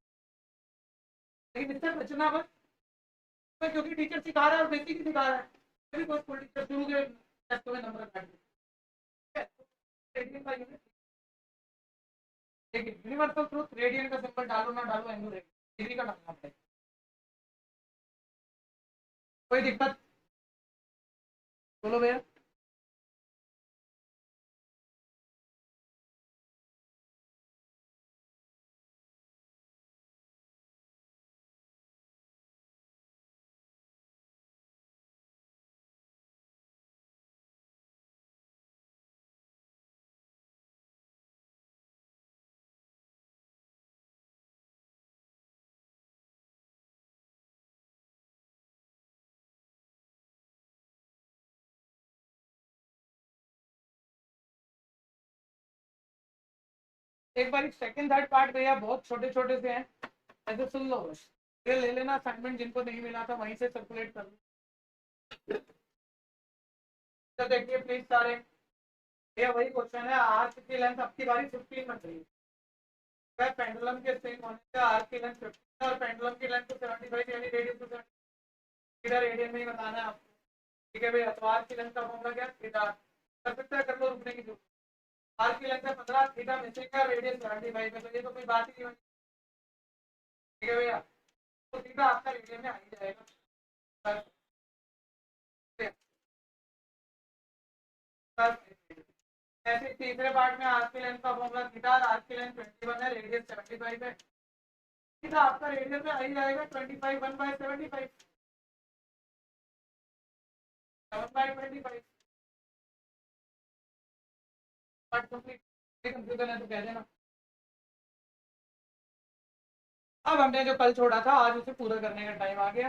लेकिन इससे बचना बस। क्योंकि टीचर सिखा रहा है और बेसिक ही सिखा रहा है, कोई कोई टीचर शुरू के टेस्ट में नंबर काट दे। रेडियन का यूनिट, लेकिन यूनिवर्सल ट्रूथ रेडियन का सिंबल डालो ना डालो एंगल रेडियन, डिग्री का डालना पड़ेगा। कोई दिक्कत? बोलो भैया। एक बार सेकंड थर्ड पार्ट भैया बहुत छोटे छोटे से हैं, ऐसे सुन लो बस। ये ले लेना असाइनमेंट, जिनको नहीं मिला था वहीं से सर्कुलेट कर लो। तो देखिए प्लीज सारे, ये वही क्वेश्चन है। आर्क की लेंथ आपकी बारी 15 बन रही है। पेंडुलम के स्विंग होने से आर्क की लेंथ 15 और पेंडुलम की लेंथ 75 यानी रेडियस टू थीटा, रेडियन में ही बताना है आपको। ठीक है भैया, तो आर्क की लेंथ का फॉर्मूला क्या? थीटा। कर सकते हैं, कर लो, रुकने की जरूरत। आर्क की लेंथ है 15, थीटा में से क्या रेडियस 75 है, तो ये तो कोई बात ही नहीं बनी। ठीक है भैया, तो थीटा आपका रेडियन में आ ही जाएगा। ऐसे तीसरे पार्ट में आर्क की लेंथ का फॉर्मूला थीटा, आर्क की लेंथ 21 है, रेडियस 75 है। थीटा आपका रेडियस में आ ही जाएगा 25 1/75, 7/25। Part complete. कंफ्यूजन है तो कह देना। अब हमने जो कल छोड़ा था आज उसे पूरा करने का टाइम आ गया।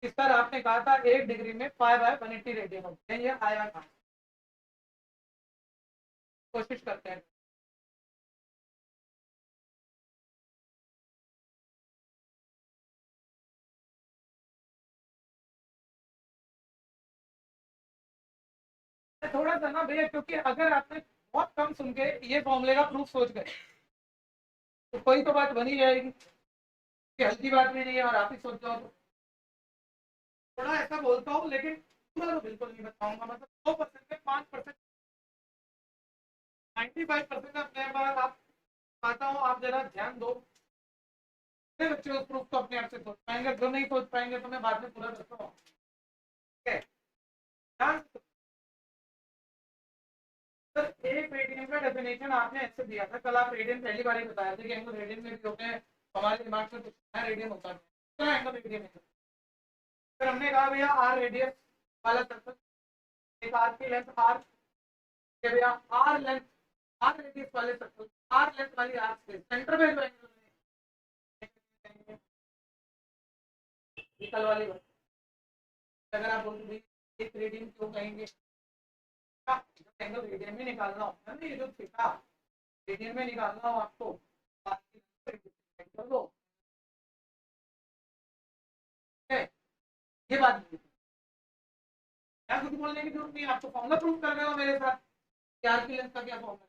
इस पर आपने कहा था 1 डिग्री में 5/180 रेडियन होते हैं, ये आया कहाँ? कोशिश करते हैं। थोड़ा सा ना भैया, क्योंकि अगर आपने बहुत कम सुन के ये फॉर्मूले का प्रूफ सोच गए तो कोई तो बात बनी जाएगी कि हल्की बात भी नहीं है और आप ही सोच जाओ। तो थोड़ा ऐसा बोलता हूँ, लेकिन पूरा तो बिल्कुल नहीं बताऊंगा। मतलब 2% में 5%, 95% अपने बार आप पाता हूँ। आप जरा ध्यान दो, मेरे बच्चे उस प्रूफ को अपने आप से सोच पाएंगे, जो नहीं सोच पाएंगे तो मैं बाद में पूरा करता हूँ। ठीक है, ध्यान से। सर एक रेडियन का डेफिनेशन आपने ऐसे दिया था कल, आप रेडियन पहली बार ही बताया था कि एंगल रेडियन में भी होते हैं। हमारे दिमाग में कुछ नया रेडियन होता है, क्या एंगल रेडियन है? फिर हमने कहा भैया आर रेडियस वाला सर्कल, एक आर की लेंथ आर, के भैया आर लेंथ, आर रेडियस वाले सर्कल, आर लेंथ वाली आर्क से सेंटर में जो एंगल है कल वाली बात। अगर आप बोल एक रेडियन क्यों कहेंगे, एंगल रेडियन में निकालना होता है ना, ये जो थीटा रेडियन में निकालना हो आपको, कर दो, ये बात नहीं। क्या कुछ बोलने की जरूरत नहीं, आपको फॉर्मूला प्रूफ कर रहे हो मेरे साथ, आर की लेंथ का क्या फॉर्मूला,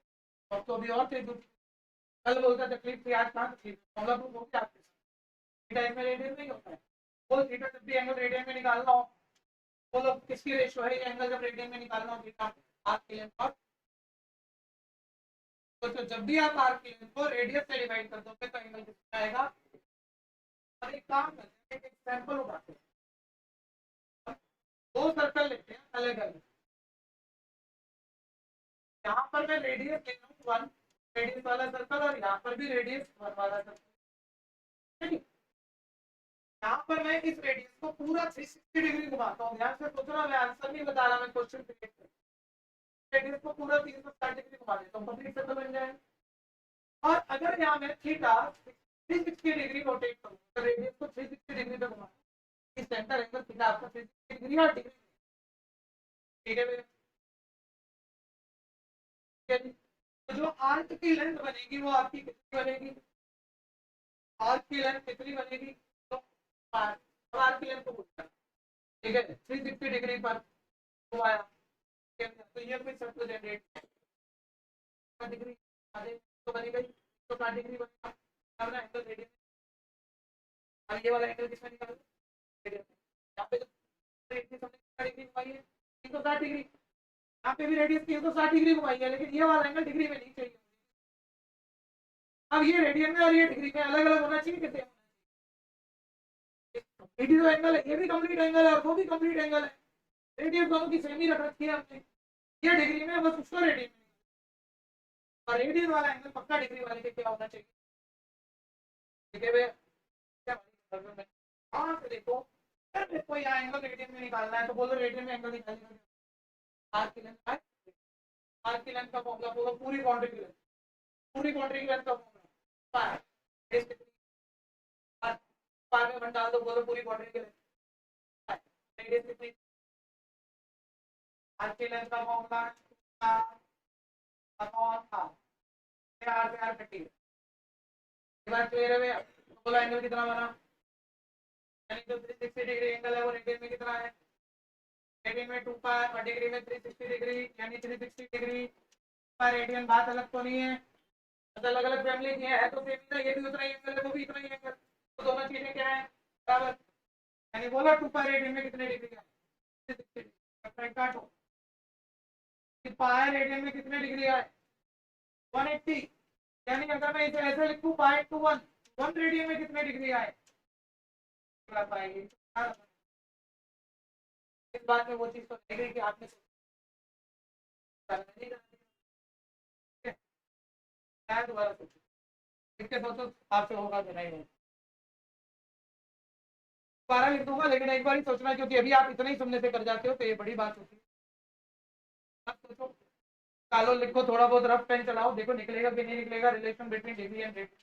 और तो अभी और थे कुछ, कल बोलता तकलीफ थी, आज कहाँ तकलीफ, फॉर्मूला प्रूफ हो गया आपके साथ। थीटा इसमें रेडियन नहीं होता है, बोल थीटा जब भी एंगल रेडियन में निकालना हो, बोलो किसकी रेशियो है एंगल जब रेडियन में निकालना हो थीटा आर की लेंथ और, तो जब भी आप आर की लेंथ को रेडियस से डिवाइड कर दोगे तो एंगल कितना आएगा। अब एक काम करते हैं, एक सैंपल उठाते हैं, दो सर्कल लेते हैं अलग अलग, यहाँ पर मैं रेडियस ले रहा हूँ 1 रेडियस वाला सर्कल, और यहाँ पर भी रेडियस 1 वाला सर्कल। यहाँ पर मैं इस रेडियस को पूरा 360 डिग्री घुमाता हूँ, ध्यान से सोचना, मैं आंसर नहीं बता रहा, मैं क्वेश्चन क्रिएट कर, रेडियस को पूरा 360 डिग्री घुमा देता हूँ, कंप्लीट सर्कल बन जाएगा। और अगर यहाँ मैं थीटा 360 डिग्री रोटेट करूँ, तो रेडियस को 360 डिग्री पे घुमा, इस सेंटर एंगल थीटा आपका 360 डिग्री या डिग्री, ठीक है भैया। तो जो आर्क की लेंथ बनेगी वो आपकी कितनी बनेगी, आर्क की लेंथ कितनी बनेगी, तो आर्क की लेंथ को पूछना, ठीक है, 360 डिग्री पर घुमाया, तो ये कोई सर्कल जनरेट डिग्री आधे तो बनी गई, तो 60 डिग्री बनेगा, अब ना एंगल रेडियन, अब ये वाला एंगल किसमें निकालो, रेडियन, यहाँ पे तो रेडियस हमने 60 डिग्री घुमाई है, 360 डिग्री, यहाँ पे भी रेडियस 360 डिग्री घुमाई है, लेकिन ये वाला एंगल डिग्री में नहीं चाहिए। अब ये रेडियन में और ये डिग्री में अलग अलग होना चाहिए, कितने कंप्लीट एंगल है, ये भी कंप्लीट एंगल है और वो भी कंप्लीट एंगल है, रेडियस दोनों की सेम ही रख रखी है हमने, ये डिग्री में बस उसको रेडियन में, और रेडियन वाला एंगल पक्का डिग्री वाले के क्या होना चाहिए, ठीक है भैया। हाँ तो देखो, अगर मेरे को यहाँ एंगल रेडियन में निकालना है तो बोलो रेडियन में एंगल निकालना है, आर की लेंथ, आर की लेंथ का फॉर्मूला बोलो, पूरी बाउंड्री की लेंथ, पूरी बाउंड्री की लेंथ का फॉर्मूला पार में वन डाल दो, बोलो पूरी बाउंड्री की लेंथ, रेडियस कितनी, आर की लेंथ का फॉर्मूला अपॉन आर से आर कटी, ये बात क्लियर है भैया। तो बोलो एंगल कितना बना, यानी जो 360 डिग्री एंगल है वो रेडियन में कितना है, रेडियन में 2 पाई और डिग्री में 360 डिग्री, यानी 360 डिग्री पर रेडियन, बात अलग तो नहीं है, अलग अलग फैमिली की है तो सेम ही, ये भी उतना ही एंगल है वो भी इतना ही एंगल, तो दोनों चीजें क्या है बराबर, यानी बोलो 2 पाई रेडियन में कितने डिग्री है, 360 डिग्री, काटो, पाई रेडियन में कितने डिग्री है 180, यानी अगर मैं इसे ऐसे लिखूं पाई टू 1, 1 रेडियन में कितने डिग्री आए, पाएगी, इस बात में वो चीज तो नहीं गई कि आपने दोबारा सोचो, इसके सोचो आपसे होगा कि नहीं, दोबारा लिख दूंगा, लेकिन एक बार ही सोचना, क्योंकि अभी आप इतना ही सुनने से कर जाते हो तो ये बड़ी बात होती है। अब सोचो, कालो लिखो, थोड़ा बहुत रफ पेन चलाओ, देखो निकलेगा कि नहीं निकलेगा, relation between degree and rate.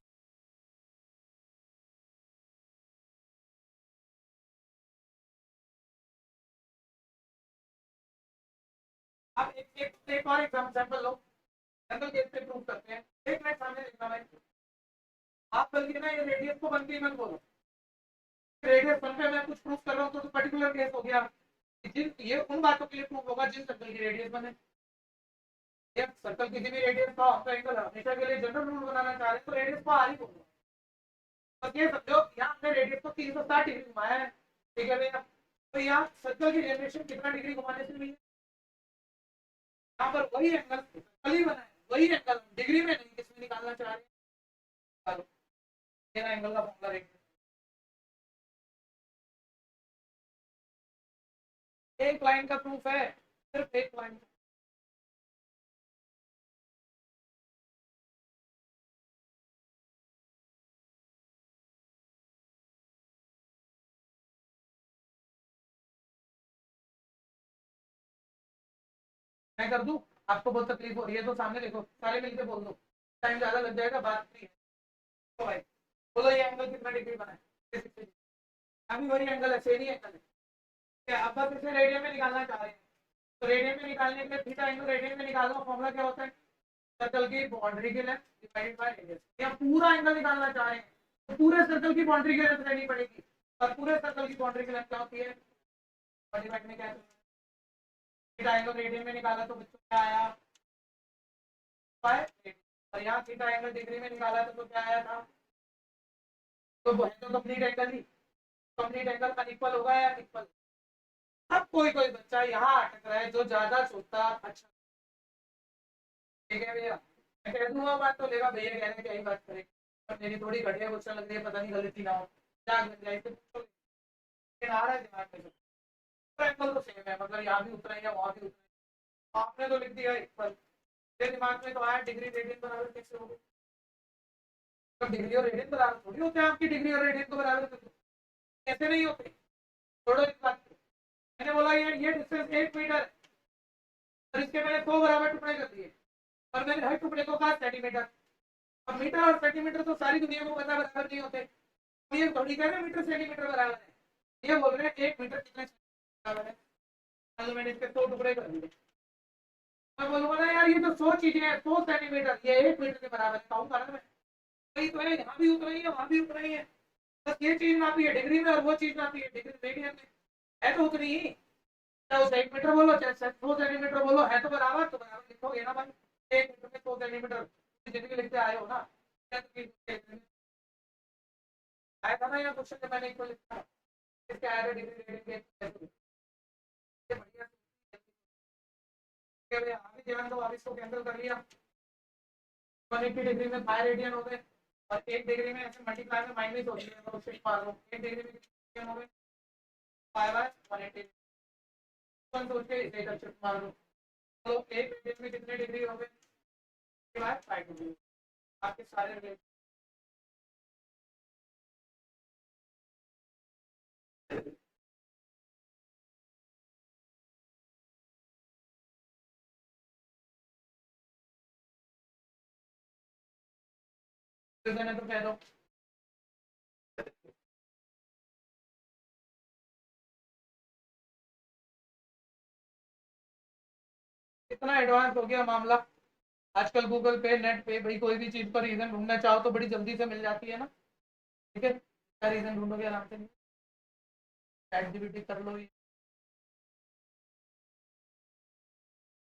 आप एक और एग्जांपल लो, जनरल केस पे प्रूव करते हैं, एक मिनट सामने लिखना भाई, आप बल्कि ना ये रेडियस को बन के मत बोलो, रेडियस बन पे मैं कुछ प्रूफ कर रहा हूँ तो पर्टिकुलर केस हो गया, जिन ये उन बातों के लिए प्रूफ होगा जिन सर्कल की रेडियस बने, एक सर्कल किसी भी रेडियस का आपका एंगल हमेशा के लिए जनरल रूल बनाना चाह रहे हैं तो रेडियस को आर ही बोलो, बस ये समझो यहाँ हमने रेडियस को 360 डिग्री घुमाया है, ठीक है भैया, तो यहाँ सर्कल की जनरेशन कितना डिग्री घुमाने से हुई है, यहाँ पर वही एंगल सर्कल ही बना है, वही एंगल डिग्री में नहीं, किसमें निकालना चाह रहे हैं, मेरा एंगल का फॉर्मूला देख, एक लाइन का प्रूफ है, सिर्फ एक लाइन, मैं कर दूं, आपको बहुत तकलीफ हो रही है तो सामने देखो, सारे मिलकर बोल दो, टाइम ज्यादा लग जाएगा, बात नहीं है, तो भाई बोलो ये एंगल कितना डिग्री बना है, अभी वही एंगल है, सेम ही एंगल है। क्या अब बस इसे रेडियन में निकालना चाह रहे हैं, तो रेडियन में निकालने के लिए थीटा एंगल रेडियन में निकालना, फॉर्मूला क्या होता है, सर्कल की बाउंड्री की लेंथ डिवाइडेड बाय रेडियस। या पूरा एंगल निकालना चाह रहे हैं तो पूरे सर्कल की बाउंड्री की लेंथ लेनी पड़ेगी, और पूरे सर्कल की बाउंड्री की लेंथ क्या होती है, डिवाइड में क्या है, थीटा एंगल रेडियन में निकाला तो बच्चों क्या आया, बाय रेडियन। और यहाँ थीटा एंगल डिग्री में निकाला तो क्या आया था, तो वो है तो कंप्लीट एंगल ही, कंप्लीट एंगल अनइक्वल होगा या इक्वल। अब कोई कोई बच्चा यहाँ अटक रहा है जो ज्यादा सोचता अच्छा, ठीक है भैया, मैं कह दूंगा बात तो लेगा भैया, कहने क्या ही बात करें, पर मेरी थोड़ी घटिया क्वेश्चन लग रही है, पता नहीं गलती ना हो, क्या लग जाए तो पूछो। लेकिन आ रहा है दिमाग में, तो एंगल तो सेम है, मतलब यहाँ भी उतना ही है वहाँ भी उतना ही, आपने तो लिख दिया इक्वल, मेरे दिमाग में तो आया डिग्री रेडियन बराबर कैसे होगा, तो डिग्री और रेडियन बराबर थोड़ी होते हैं, आपकी डिग्री और रेडियन को बराबर कैसे नहीं होते, छोड़ो इस बात को। मैंने बोला ये डिस्टेंस 1 मीटर है, और इसके मैंने 100 बराबर टुकड़े कर दिए, और मैंने हर टुकड़े को कहा सेंटीमीटर। अब मीटर और सेंटीमीटर तो सारी दुनिया को पता बराबर नहीं होते, तो ये थोड़ी कह रहे मीटर सेंटीमीटर बराबर है, ये बोल रहे हैं 1 मीटर कितने बराबर है, तो मैंने इसके 100 टुकड़े कर दिए। मैं बोलूंगा ना यार ये तो 100 चीजें हैं, 100 सेंटीमीटर ये 1 मीटर के बराबर है, कहूंगा ना मैं, वही तो है, यहाँ भी उतना ही है वहां भी उतना ही है, बस ये चीज नापी है डिग्री में और वो चीज नापी है डिग्री रेडियन में, है तो उतनी ही, चाहे उसे 1 मीटर बोलो चाहे 100 सेंटीमीटर बोलो, है तो बराबर, तो बराबर लिखोगे ना भाई, 1 मीटर में 100 सेंटीमीटर, जिंदगी लिखते आए हो ना, आया था ना यहाँ क्वेश्चन में, मैंने इक्वल लिखा इसके आया था डिग्री रेडियन के, बढ़िया आगे ध्यान दो, आप इसको कैंसिल कर लिया, 180 डिग्री में 5 रेडियन हो गए, और 1 डिग्री में ऐसे मल्टीप्लाई में माइनस होती है, तो सिर्फ मार लो 1 डिग्री में कितने हो गए 5/180, सोच के इसे इधर शिफ्ट मार लो, तो 1 रेडियन में कितने डिग्री हो गए 5 डिग्री, आपके सारे रिलेशन। तो कह दो इतना एडवांस हो गया मामला, आजकल गूगल पे नेट पे भाई कोई भी चीज पर रीजन ढूंढना चाहो तो बड़ी जल्दी से मिल जाती है ना, ठीक है, क्या रीजन ढूंढोगे आराम से, चैट जीपीटी कर लो,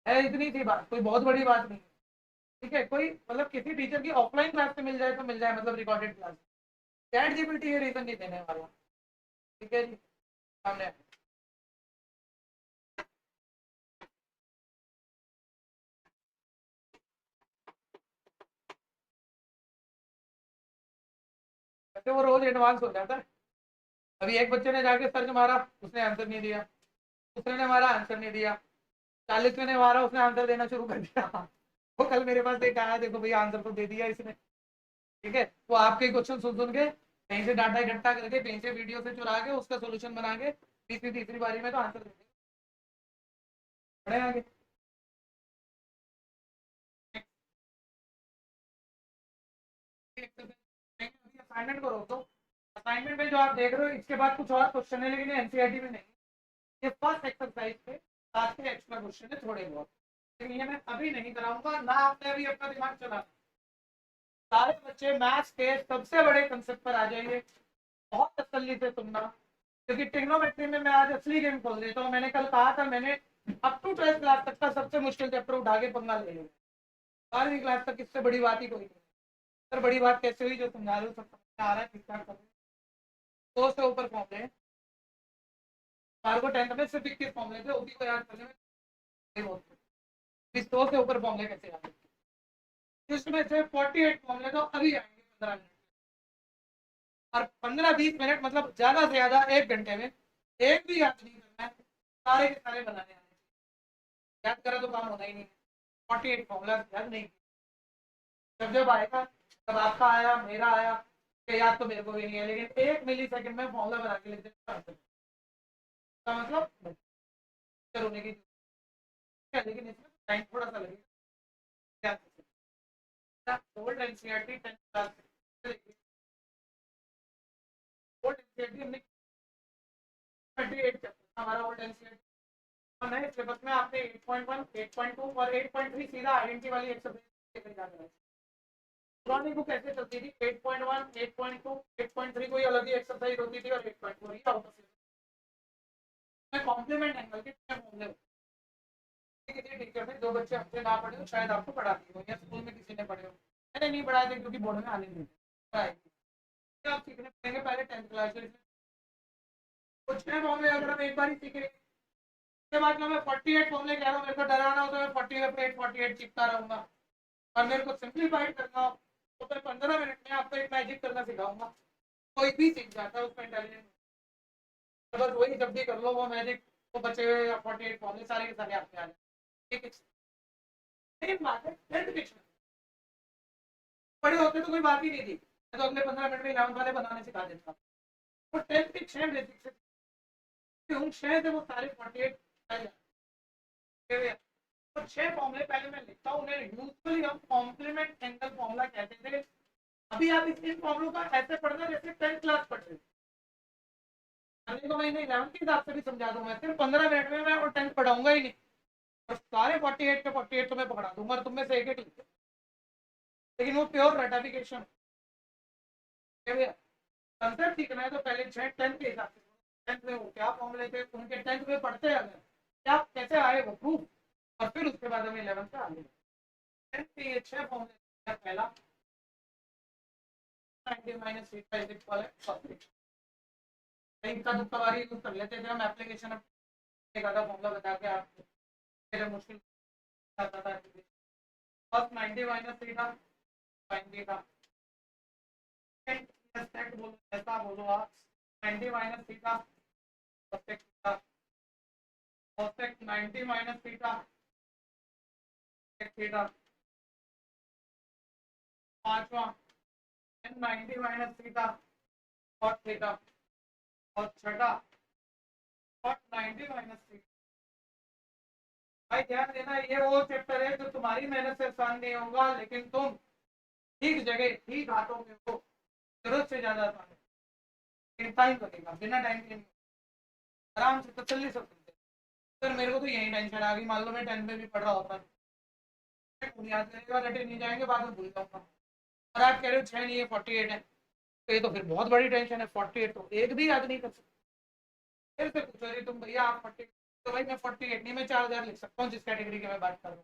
है इतनी सी बात, कोई बहुत बड़ी बात नहीं, ठीक है, कोई मतलब किसी टीचर की ऑफलाइन क्लास से मिल जाए तो मिल जाए, मतलब रिकॉर्डेड क्लास, चैट जीपीटी ये रीजन नहीं देने वाला, ठीक है जी, सामने वैसे वो रोज एडवांस हो जाता है, अभी एक बच्चे ने जाके सर्च मारा उसने आंसर नहीं दिया, दूसरे ने मारा आंसर नहीं दिया, 40वें ने मारा उसने आंसर देना शुरू कर दिया, वो कल मेरे पास एक आया, देखो भैया आंसर तो दे दिया इसने, ठीक है, तो आपके क्वेश्चन सुन सुन के कहीं से डाटा इकट्ठा करके कहीं से वीडियो से चुरा के उसका सोल्यूशन बना के तीसरी तीसरी बारी में तो आंसर दे दिया, आगे असाइनमेंट करो तो, असाइनमेंट में जो आप देख रहे हो इसके बाद कुछ और क्वेश्चन है, लेकिन एनसीईआरटी में नहीं, ये फर्स्ट एक्सरसाइज पे आज के एक्स्ट्रा क्वेश्चन है थोड़े बहुत, लेकिन ये मैं अभी नहीं कराऊंगा ना, आपने अभी अपना दिमाग चला, सारे बच्चे मैथ्स के सबसे बड़े कंसेप्ट पर आ जाएंगे, बहुत तसल्ली से सुनना, क्योंकि ट्रिग्नोमेट्री में मैं आज असली गेम खोल देता हूँ, मैंने कल कहा था मैंने अप टू 12th क्लास तक का सबसे मुश्किल चैप्टर उठा के पंगा ले लिया, 12वीं क्लास तक इससे बड़ी बात ही कोई नहीं, सर बड़ी बात कैसे हुई जो समझा रहे हो सब समझ आ रहा है ठीक ठाक कर, 100 से ऊपर फॉर्मूले हैं, हमारे को 10th में सिर्फ 21 फॉर्मूले थे, उसी को याद करने में 100 से ऊपर फॉर्मूले कैसे याद है, इसमें से 48 फॉर्मूले तो अभी आएंगे 15 मिनट, और 15-20 मिनट मतलब ज्यादा से ज्यादा 1 घंटे में एक भी याद नहीं करना है, सारे के सारे बनाने आने, याद करा तो काम होना ही नहीं, 48 फॉर्मूला याद नहीं, जब जब आएगा तब आपका आया मेरा आया, याद तो मेरे को भी नहीं है, लेकिन 1 मिली सेकंड में फॉर्मूला बना के लिख देता का मतलब होने की, लेकिन इसमें टाइम थोड़ा सा लगेगा, old NCERT 10th class, old NCERT हमने 28 चैप्टर हमारा ओल्ड एनसीईआरटी और नए सिलेबस में आपने 8.1, 8.2 और 8.3 सीधा आइडेंटिटी वाली एक्सरसाइज लेकर जाना है। पुरानी बुक ऐसे चलती थी 8.1, 8.2, 8.3 कोई अलग ही एक्सरसाइज होती थी और 8.4 ये आउट ऑफ सिलेबस में कॉम्प्लीमेंट एंगल के फॉर्मूले किसी टीचर ने दो बच्चे हमसे ना पढ़े हो शायद आपको पढ़ा दी हो या स्कूल में किसी ने पढ़े हो, मैंने नहीं पढ़ाए थे क्योंकि बोर्ड में आने नहीं थे। आप सीखने पड़ेंगे पहले 10th क्लास में कुछ है फॉर्मूले अगर हम एक बार ही सीखे उसके बाद मैं 48 फॉर्मूले कह रहा हूँ, मेरे को डराना हो तो मैं 48 सीखता रहूंगा और मेरे को सिंप्लीफाइड करना हो तो फिर 15 मिनट में आपको एक मैजिक करना सिखाऊंगा, कोई भी सीख जाता है उसमें इंटेलिजेंस। बस वही जब भी कर लो वो मैजिक, वो बचे हुए 48 फॉर्मूले सारे के सारे आपके आ जाए। ठीक है, लेकिन बात है 10th के बड़े होते तो कोई बात ही नहीं थी, मैं तो अगले 15 मिनट में 11th वाले बनाने सिखा देता। तो 10th के 6 बेसिक से उन 6 से वो सारे 48 तो 6 फॉर्मूले पहले मैं लिखता हूँ, उन्हें यूजुअली हम कॉम्प्लीमेंट एंगल फॉर्मूला कहते थे। अभी आप इन फॉर्मूलों का ऐसे पढ़ना जैसे 10th क्लास पढ़ रहे थे, तो मैं 11th के हिसाब से भी समझा दूंगा, सिर्फ 15 मिनट में मैं और 10th पढ़ाऊंगा ही नहीं और सारे 48 के 48 तुम्हें पकड़ा दूंगा और तुम में से एक लिख, लेकिन वो प्योर रेटिफिकेशन कंसेप्ट सीखना है तो पहले 10th के हिसाब से 10th में वो क्या फॉर्मूले थे उनके 10th में पढ़ते अगर क्या कैसे आए वो प्रूफ और फिर उसके बाद हमें 11th का आगे 10th के ये 6 फॉर्मूले पहला 90 माइनस थीटा इज इक्वल है इनका दुख सवारी यूज कर लेते थे हम एप्लीकेशन एक आधा फॉर्मूला बता के आपको मेरे मुश्किल आता था first 90 minus theta sin theta second बोलो ऐसा बोलो आप 90 minus theta cosec theta cosec 90 minus theta sec theta पांचवा tan 90 minus theta cot theta और छठा cot 90 माइनस थीटा। भाई ध्यान देना ये वो चैप्टर है जो तुम्हारी मेहनत से आसान नहीं होगा लेकिन तुम ठीक जगह ठीक हाथों में हो जरूरत से ज्यादा आसान है, टाइम लगेगा बिना टाइम के आराम से तसल्ली से सुनते। सर मेरे को तो यही टेंशन आ गई, मान लो मैं 10th में भी पढ़ रहा होता याद करेगा रटे नहीं जाएंगे बाद में भूल जाऊंगा और आप कह रहे हो 6 नहीं है 48 है तो ये तो फिर बहुत बड़ी टेंशन है, 48 तो एक भी याद नहीं कर सकते। फिर से पूछो अरे तुम भैया आप 48 तो भाई मैं 48 नहीं मैं 4000 लिख सकता हूँ जिस कैटेगरी की मैं बात कर रहा हूँ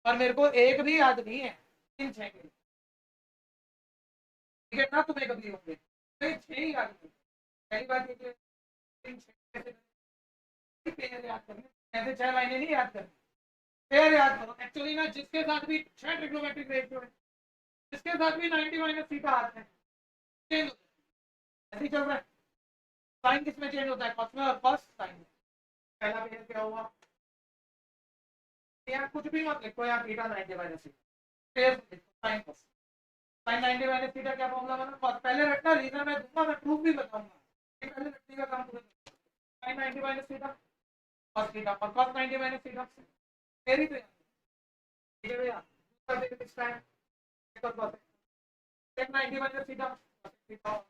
पर मेरे को एक भी याद नहीं है इन 6 के, ठीक है ना तुम्हें कभी होंगे तो 6 ही याद नहीं। पहली बात ये इन 6 पेयर याद करने ऐसे 6 लाइनें नहीं याद करनी, पेयर याद करो एक्चुअली ना जिसके साथ भी 6 ट्रिग्नोमेट्रिक रेशियो है जिसके साथ भी 90 माइनस थीटा आते हैं चेंज ऐसे ही चल रहा है। साइन किस में चेंज होता है कॉस में और कॉस साइन में। पहला पेयर क्या हुआ यहाँ कुछ भी मत लिखो यहाँ theta 90 minus theta pair sine cos sine 90 minus theta क्या फॉर्मूला बना कॉस पहले रखना रीजन मैं दूंगा मैं प्रूफ भी बताऊंगा पहले रखने का काम तुमने sine 90 minus theta cos theta और कॉस 90 माइनस थीटा पेयर ही तो ठीक है भैया दूसरा देखो किसका है एक और cos sec 90 minus theta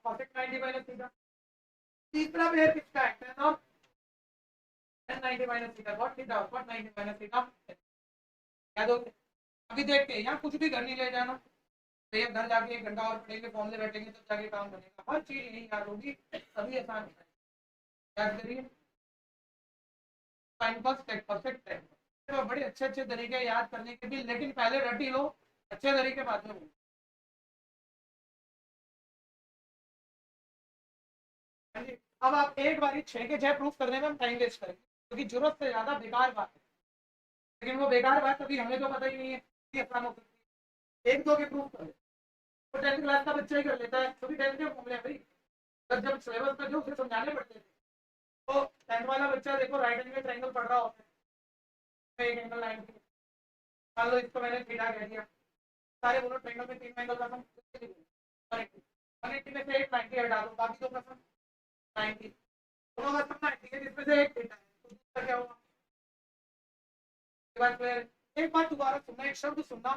cosec 90 minus theta तीसरा पेयर किसका है tan और tan 90 minus theta cot theta और cot 90 माइनस थीटा याद हो गया। अभी देखते हैं यहाँ कुछ भी घर नहीं ले जाना तो ये घर जाके 1 घंटा और पढ़ेंगे फॉर्मूले रटेंगे तब जाके काम बनेगा हर चीज यही याद होगी तभी आसान होता है। याद करिए sin cos sec cosec tan तो बड़े अच्छे तरीके याद करने के भी लेकिन पहले रट ही लो अच्छे तरीके बाद में अब आप एक बार 6 के 6 प्रूफ करने में हम टाइम वेस्ट करेंगे क्योंकि जरूरत से ज्यादा बेकार बात है लेकिन वो बेकार बात कभी हमें तो पता ही नहीं है कि आसान हो सकती है। एक दो के प्रूफ कर ले तो 10th क्लास का बच्चा ही कर लेता है क्योंकि 10th के फॉर्मूले भाई जब सिलेबस में जो उसे समझाने पड़ते थे तो 10th वाला बच्चा देखो राइट एंगल ट्रायंगल पढ़ रहा होता है एक एंगल 90 मान लो इसको मैंने थीटा कह दिया सारे बोलो ट्रायंगल में 3 एंगल का सम 180 में से एक 90 हटा दो बाकी दो का सम 90 दोनों का सम 90 है जिसमें से एक थीटा है तो दूसरा क्या होगा बात फिर एक बात दोबारा सुनना एक शब्द सुनना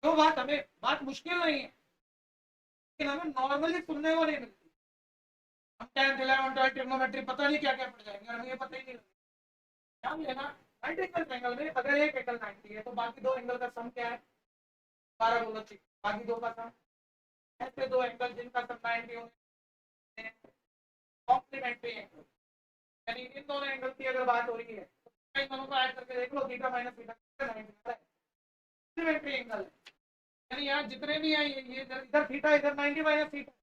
जो बात हमें बात मुश्किल नहीं है लेकिन हमें नॉर्मली सुनने को नहीं मिलती हम tan थीटा और ट्रिग्नोमेट्री पता नहीं क्या क्या पड़ जाएंगे, हमें ये पता ही नहीं लगेगा। ध्यान देना 90 एंगल ट्रायंगल में अगर एक एंगल 90 है तो बाकी दो एंगल का सम क्या है, 12 बोलो ठीक, बाकी दो का सम। ऐसे दो एंगल जिनका सम 90 होंगे कॉम्प्लीमेंट्री एंगल, यानी इन दोनों एंगल की अगर बात हो रही है तो इन दोनों को ऐड करके देख लो, थीटा माइनस थीटा 90 है, कॉम्प्लीमेंट्री एंगल है। यानी यहाँ जितने भी हैं ये इधर थीटा इधर 90 माइनस थीटा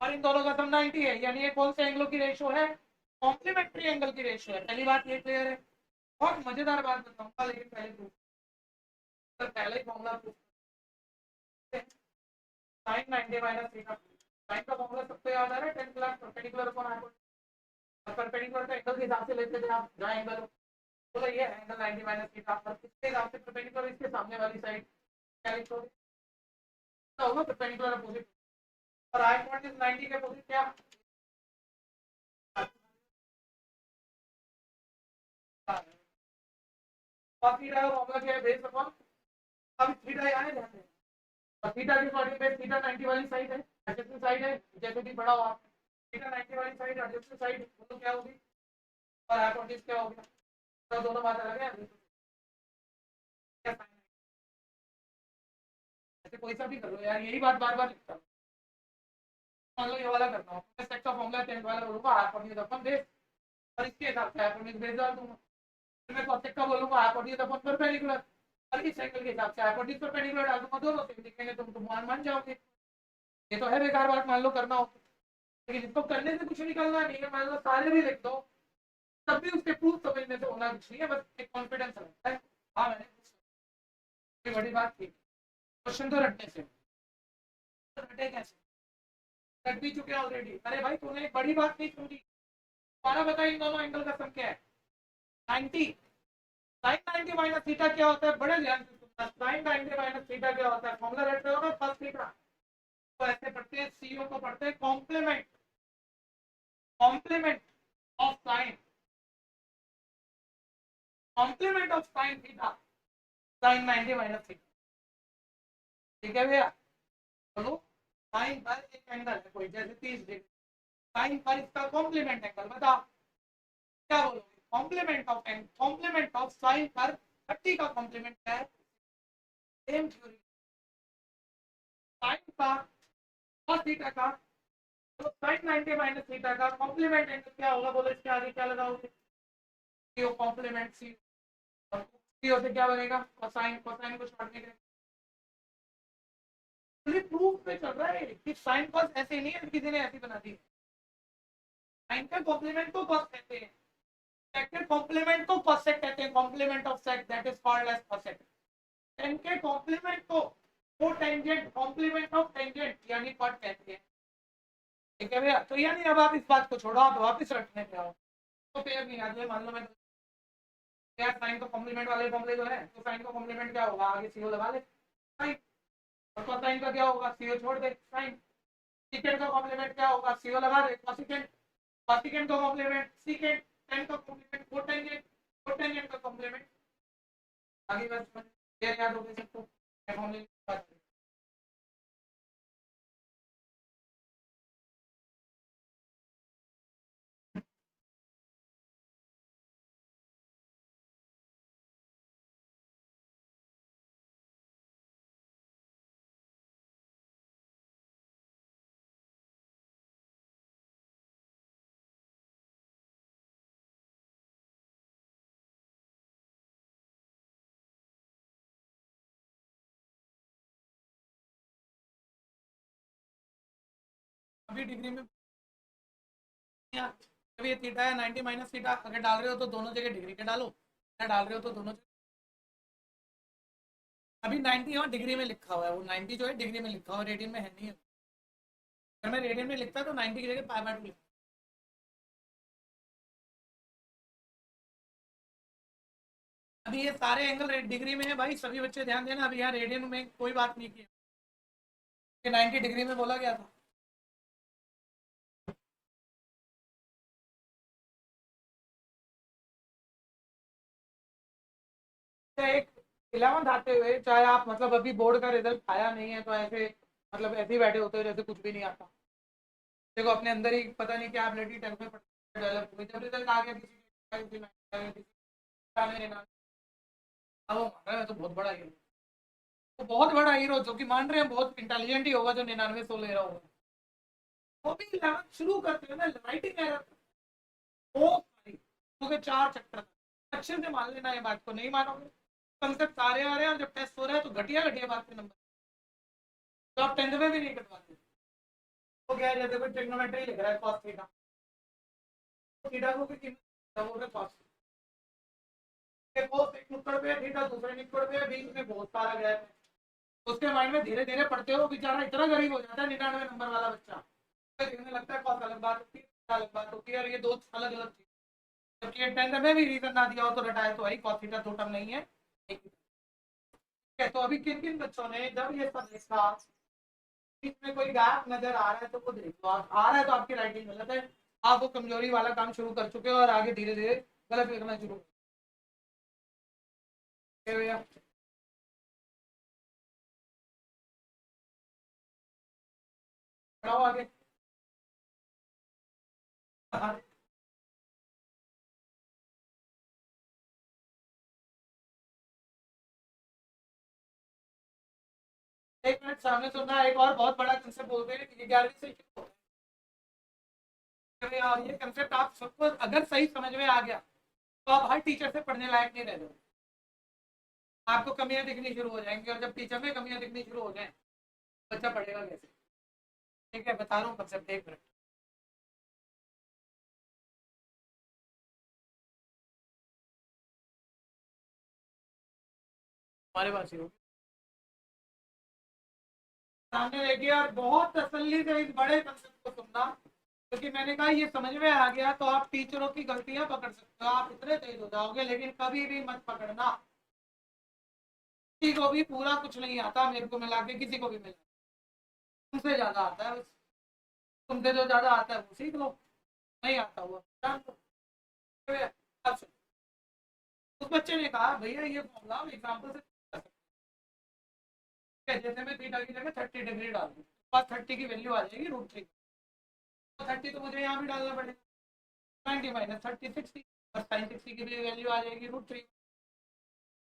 और इन दोनों का सम 90 है, यानी ये कौन से एंगलों की रेशियो है, कॉम्प्लीमेंट्री एंगल की रेशियो है। पहली बात ये क्लियर है। बहुत मजेदार बात बताऊंगा लेकिन पहले प्रूफ, पहले ही formula proof, sine 90 minus theta, sine का फॉर्मूला सबको याद आ रहा है 10 क्लास परपेंडिकुलर अपॉन हाइपोटेन्यूज, और परपेंडिकुलर का एंगल के हिसाब से लेते थे आप जहाँ एंगल हो, बोलो ये एंगल 90 माइनस थीटा और किसके हिसाब से परपेंडिकुलर, इसके सामने वाली साइड क्या लिखोगे, तो होगा परपेंडिकुलर अपोजिट, और आई पॉइंट इज 90 के अपोजिट क्या, और थीटा का फॉर्मूला क्या है, बेस अपॉन, अब थीटा यहाँ है ध्यान दें, और थीटा के अकॉर्डिंग बेस थीटा 90 वाली साइड है, एडजेसेंट साइड है, जैसे भी पढ़ा हो आप, थीटा 90 वाली साइड एडजेसेंट साइड तो क्या होगी, और हाइपोटेन्यूज क्या हो गया, तो दोनों बात अलग है, ऐसे कोई सा भी कर लो यार, यही बात बार बार लिखता हूँ। मान लो ये वाला करता हूँ, मैं सेट का फॉर्मूला 10 वाला बोलूंगा हाइपोटेन्यूज अपन बेस, और इसके हिसाब से हाइपोटेन्यूज बेस डाल दूंगा, फिर मैं कॉसेक का बोलूंगा हाइपोटेन्यूज अपन परपेंडिकुलर, और इस एंगल के हिसाब से हाइपोटेन्यूज परपेंडिकुलर डाल दूंगा, दोनों सेम दिखेंगे, तुम मान जाओगे। ये तो है बेकार बात, मान लो करना हो, लेकिन इसको करने से कुछ निकलना नहीं है, मान लो सारे भी लिख दो तब भी उसके प्रूफ समझने से होना कुछ नहीं है, बस एक कॉन्फिडेंस लगता है। हाँ मैंने कोई बड़ी बात की, क्वेश्चन तो रटने से, तो रटे कैसे, रट भी चुके ऑलरेडी। अरे भाई तूने एक बड़ी बात नहीं सुनी, दोबारा बता इन दोनों एंगल का सम क्या है, 90, साइन 90 माइनस थीटा क्या होता है, बड़े ध्यान से सुनना, साइन 90 माइनस थीटा क्या होता है, फॉर्मूला रट रहे हो ना फर्स्ट थीटा, तो ऐसे पढ़ते हैं, सीओ को पढ़ते हैं complement, complement of sine, complement of sine theta, sine 90 minus theta, ठीक है भैया, बोलो साइन पर एक एंगल है कोई जैसे 30 डिग्री, साइन पर इसका कॉम्प्लीमेंट एंगल बताओ क्या बोलोगे, कॉम्प्लीमेंट ऑफ साइन पर 30 का कॉम्प्लीमेंट क्या है, सेम थ्योरी, साइन का cos थीटा का, तो साइन 90 माइनस थीटा का कॉम्प्लीमेंट एंगल क्या होगा, बोलो इसके आगे क्या लगाओगे, सीओ कॉम्प्लीमेंट सी, और सीओ से क्या बनेगा, कोसाइन, कोसाइन को छोड़ने के लिए प्रूफ पे चल रहा है कि साइन कॉस ऐसे नहीं है, किसी ने ऐसी बना दी, साइन का कॉम्प्लीमेंट को कॉस कहते हैं, सेक के कॉम्प्लीमेंट को कोसेक कहते हैं, complement of sec that is called as cosec, tan के कॉम्प्लीमेंट को cotangent complement of tangent यानी कॉट कहते हैं, ठीक है भैया। तो यानी अब आप इस बात को छोड़ो, आप वापस रखने पे आओ, तो पेयर नहीं याद है, मान लो मैं यार साइन का कॉम्प्लीमेंट वाले फॉर्मूले जो है, तो साइन का कॉम्प्लीमेंट क्या होगा, आगे सीओ लगा ले साइन, और कोसाइन का क्या होगा, सीओ छोड़ दे साइन, सीकेंड का कॉम्प्लीमेंट क्या होगा, सीओ लगा दे कोसेकेंड, कोसेकेंड का कॉम्प्लीमेंट सीकेंड, टेन का कॉम्प्लीमेंट कोटेंजेंट, कोटेंजेंट का कॉम्प्लीमेंट, आगे बस पेयर याद हो गए सबको, फॉर्मूले अभी डिग्री में अभी ये थीटा है 90 माइनस थीटा, अगर डाल रहे हो तो दोनों जगह डिग्री के डालो, अगर डाल रहे हो तो दोनों जगह, अभी 90 यहाँ डिग्री में लिखा हुआ है, वो 90 जो है डिग्री में लिखा हुआ है, रेडियन में है नहीं है, अगर मैं रेडियन में लिखता तो 90 की जगह पाई बाय 2 लिखता। अभी ये सारे एंगल डिग्री में है भाई, सभी बच्चे ध्यान देना, अभी यहाँ रेडियन में कोई बात नहीं की, 90 डिग्री में बोला गया था। एक 11th आते हुए चाहे आप मतलब अभी बोर्ड का रिजल्ट आया नहीं है तो ऐसे मतलब ऐसे ही बैठे होते हो जैसे कुछ भी नहीं आता, देखो अपने अंदर ही पता नहीं क्या ब्लडी टेंशन डेवलप हो गई, जब रिजल्ट आ गया किसी का अब वो मान रहा है तो बहुत बड़ा हीरो, तो बहुत बड़ा हीरो जो कि मान रहे हैं बहुत इंटेलिजेंट ही होगा जो 99 ले रहा होगा, वो भी 11 शुरू करते हैं ना राइटिंग एरर बहुत सारी, क्योंकि 4 चैप्टर अच्छे से मान लेना, ये बात को नहीं मानोगे कंसेप्ट सारे आ रहे हैं और जब टेस्ट हो रहा है तो घटिया घटिया बात के नंबर, तो आप 10th में भी नहीं कटवाते। तो क्या है, जैसे कोई ट्रिग्नोमेट्री लिख रहा है cos थीटा, तो थीटा को भी कीमत बोल रहे cos के cos एक नुक्कड़ पे है, थीटा दूसरे नुक्कड़ पे है, बीच में बहुत सारा गैप है, उसके माइंड में धीरे धीरे पढ़ते हो बेचारा इतना गरीब हो जाता है 99 नंबर वाला बच्चा, फिर लगता है cos अलग बात होती है अलग बात होती है और ये दो अलग अलग चीज, जबकि 10th में भी रीजन ना दिया हो तो रटाए तो भाई cos थीटा दो टर्म नहीं है, एक ही है। तो अभी किन किन बच्चों ने जब ये सब देखा इसमें कोई गैप नजर आ रहा है तो वो देख लो, आ रहा है तो आपकी राइटिंग गलत है, आप वो कमजोरी वाला काम शुरू कर चुके हो और आगे धीरे धीरे गलत लिखना शुरू कर भैया। बढ़ाओ आगे। हाँ, एक मिनट सामने सुनना, एक और बहुत बड़ा कंसेप्ट बोल रहे हैं कि 11वीं से शुरू होता है भैया, और ये कंसेप्ट आप सबको अगर सही समझ में आ गया तो आप हर टीचर से पढ़ने लायक नहीं रह जाओगे, आपको कमियां दिखनी शुरू हो जाएंगी और जब टीचर में कमियां दिखनी शुरू हो जाए बच्चा पढ़ेगा कैसे। ठीक है बता रहा हूँ कंसेप्ट, एक मिनट। हमारे पास ही हो सामने देखिए और बहुत तसल्ली से इस बड़े कंसेप्ट को सुनना, क्योंकि मैंने कहा ये समझ में आ गया तो आप टीचरों की गलतियां पकड़ सकते हो, आप इतने तेज हो जाओगे, लेकिन कभी भी मत पकड़ना किसी को भी पूरा कुछ नहीं आता, मेरे को मिला के किसी को भी मिला तुमसे ज्यादा आता है बस, तुमसे जो ज्यादा आता है वो सीख लो, नहीं आता हुआ जान लो। अब उस बच्चे ने कहा भैया ये फॉर्मूला एग्जाम्पल से कर सकते हैं, जैसे मैं थीटा की जगह 30 डिग्री डाल दूँ पास 30 की वैल्यू आ जाएगी √3, तो 30 तो मुझे यहाँ भी डालना पड़ेगा, 90 माइनस 30 60 और साइन 60 की भी वैल्यू आ जाएगी √3,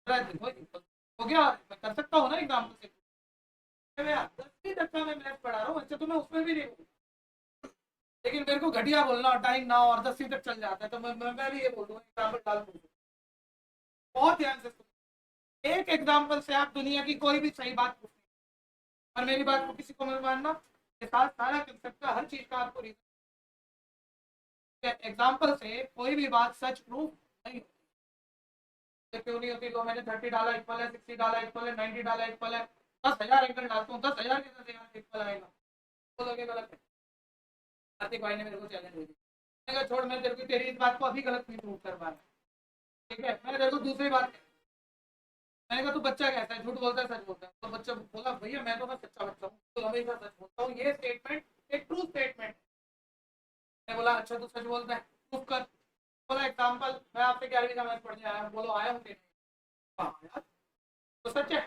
देखो हो गया, मैं कर सकता हूँ ना एग्जाम्पल से। मैं 10वीं कक्षा में मैथ पढ़ा रहा हूँ, वैसे तो मैं उसमें भी नहीं हूँ, लेकिन मेरे को घटिया बोलना टाइम ना और 10वीं तक चल जाता है तो मैं भी ये बोल दूँ एग्जाम्पल डाल दूँ। बहुत ध्यान से सुनो, एक एग्जाम्पल से आप दुनिया की कोई भी सही बात पूछ, और मेरी बात को किसी को मत मानना, ये सारा कंसेप्ट का हर चीज का आपको रीजन, एग्जाम्पल से कोई भी बात सच प्रूफ नहीं होती, क्यों नहीं होती, तो मैंने 30 डाला इक्वल है, 60 डाला इक्वल है, 90 डाला इक्वल है, 10,000 एंगल डालता हूँ 10,000 के 10,000 इक्वल आएगा, बोलोगे गलत है। कार्तिक भाई ने मेरे को चैलेंज दे दिया, मैंने कहा छोड़ मैं तेरे को तेरी इस बात को अभी गलत नहीं प्रूव कर पा रहा, ठीक है मैंने तेरे को दूसरी बात, मैंने कहा तू बच्चा कैसा है, झूठ बोलता है सच बोलता है, तो बच्चा बोला भैया मैं तो बस सच्चा बच्चा हूँ, तो हमेशा सच बोलता हूँ, ये स्टेटमेंट एक ट्रू स्टेटमेंट। मैं बोला अच्छा तू सच बोलता है प्रूफ कर, बोला एग्जाम्पल मैं आपसे 11वीं का मैथ पढ़ने आया हूँ, बोलो आया हूँ कि नहीं, हाँ यार तो सच है।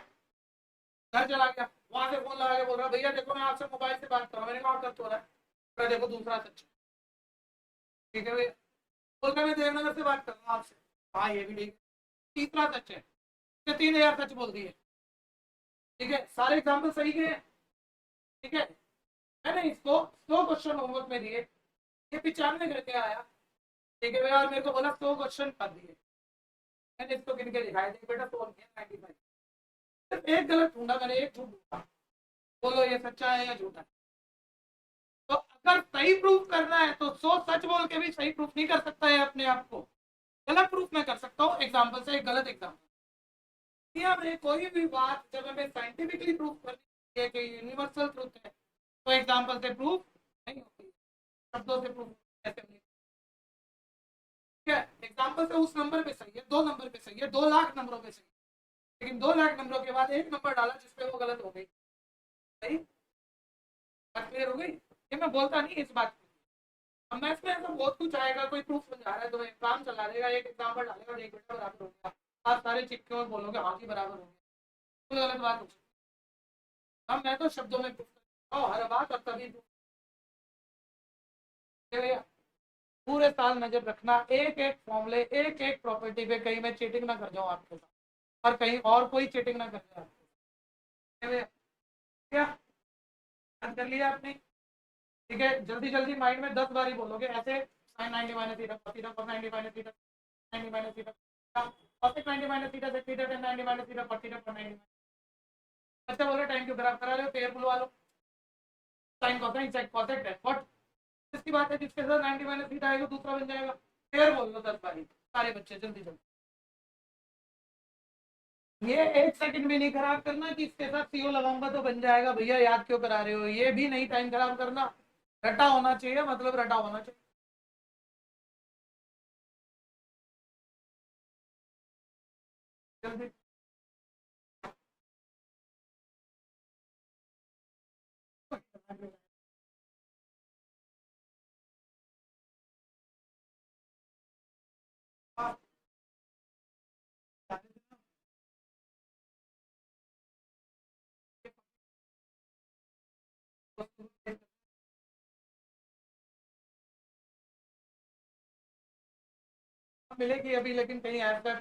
घर चला गया, वहां से फोन लगा के बोल रहा भैया देखो मैं आपसे मोबाइल से बात कर रहा हूँ, मैंने कहा कर तो रहा है, देखो दूसरा सच है, ठीक है भैया, बोलता मैं देवनगर से बात कर रहा हूँ आपसे, हाँ ये भी ठीक है, तीसरा सच है, 3,000 सच बोल दिए, ठीक है सारे एग्जाम्पल सही के हैं, ठीक है मैंने इसको 100 क्वेश्चन होमवर्क में दिए, ये 95 करके आया, ठीक है भैया और मेरे को बोला 100 क्वेश्चन कर दिए, मैंने इसको गिन के दिखाया देख बेटा 100 सिर्फ एक गलत ढूंढा मैंने, एक झूठ ढूंढा, बोलो ये सच्चा है या झूठा है। तो अगर सही प्रूफ करना है तो 100 सच बोल के भी सही प्रूफ नहीं कर सकता है अपने आप को, गलत प्रूफ मैं कर सकता हूँ एग्जाम्पल से, एक गलत एग्जाम्पल, में कोई भी बात जब हमें साइंटिफिकली प्रूफ करनी है कि यूनिवर्सल ट्रूथ है तो एग्जाम्पल से प्रूफ नहीं होती, शब्दों से प्रूफ कैसे नहीं, ठीक है एग्जाम्पल से उस नंबर पे सही है, 2 नंबर पे सही है, 2 लाख नंबरों पे सही है, लेकिन 2 लाख नंबरों के बाद एक नंबर डाला जिसपे वो गलत हो गई, सही बात क्लियर हो गई, ये मैं बोलता नहीं इस बात को, अब मैथ्स में ऐसा बहुत कुछ आएगा, कोई प्रूफ समझा रहा है तो एक काम चला देगा, एक एग्जाम्पल डालेगा एक बेटा बराबर हो गया, आप सारे चिक्के में बोलोगे हाँ जी बराबर हो गया, कोई गलत बात हो सकती है। अब मैं तो शब्दों में प्रूफ करता हूँ हर बात और तभी ये भैया पूरे साल नजर रखना, एक एक फॉर्मूले, एक एक प्रॉपर्टी पे कहीं मैं चीटिंग ना कर जाऊं आपके साथ, और कहीं और कोई चीटिंग ना कर जाए आपके साथ। ये भैया क्या याद कर लिया आपने? ठीक है, जल्दी जल्दी माइंड में 10 बार ही बोलोगे ऐसे। Sine 90 minus theta cos theta cos 90 minus theta 90 minus theta cos 90 minus theta sec theta tan 90 minus theta cos theta cos 90। अच्छा बोलो टाइम क्यों खराब करा रहे हो, पेयर बुलवा लो। Sine cosine sec cosec tan what, इसकी बात है, जिसके साथ 90 माइनस थीटा आएगा दूसरा बन जाएगा। पेयर बोल लो 10 बार ही सारे बच्चे, जल्दी जल्दी। ये 1 सेकंड भी नहीं खराब करना कि इसके साथ सीओ लगाऊंगा तो बन जाएगा, भैया याद क्यों करा रहे हो, ये भी नहीं टाइम खराब करना। रटा होना चाहिए, मतलब रटा होना चाहिए। जल्दी मिलेगी अभी, लेकिन कहीं ऐप पर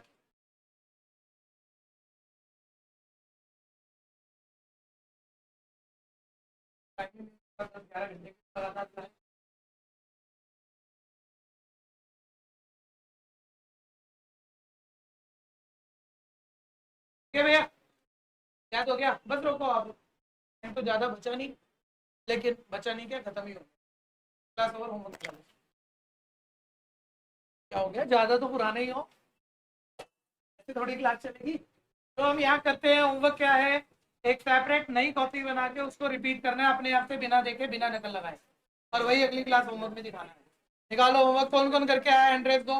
टाइमिंग 10-11 घंटे की लगातार चलाएं। ठीक है भैया, याद हो गया, बस रोको आप। टाइम तो ज्यादा बचा नहीं, लेकिन बचा नहीं क्या, खत्म ही हो गया। क्लास ओवर, होमवर्क क्या हो गया, ज्यादा तो पुराने ही हो, ऐसे थोड़ी क्लास चलेगी। तो हम यहाँ करते हैं, होमवर्क क्या है, एक सेपरेट नई कॉपी बना के उसको रिपीट करना है अपने आप से, बिना देखे बिना नकल लगाए, और वही अगली क्लास होमवर्क में दिखाना है। निकालो होमवर्क, कौन कौन करके आया हैंड रेस दो।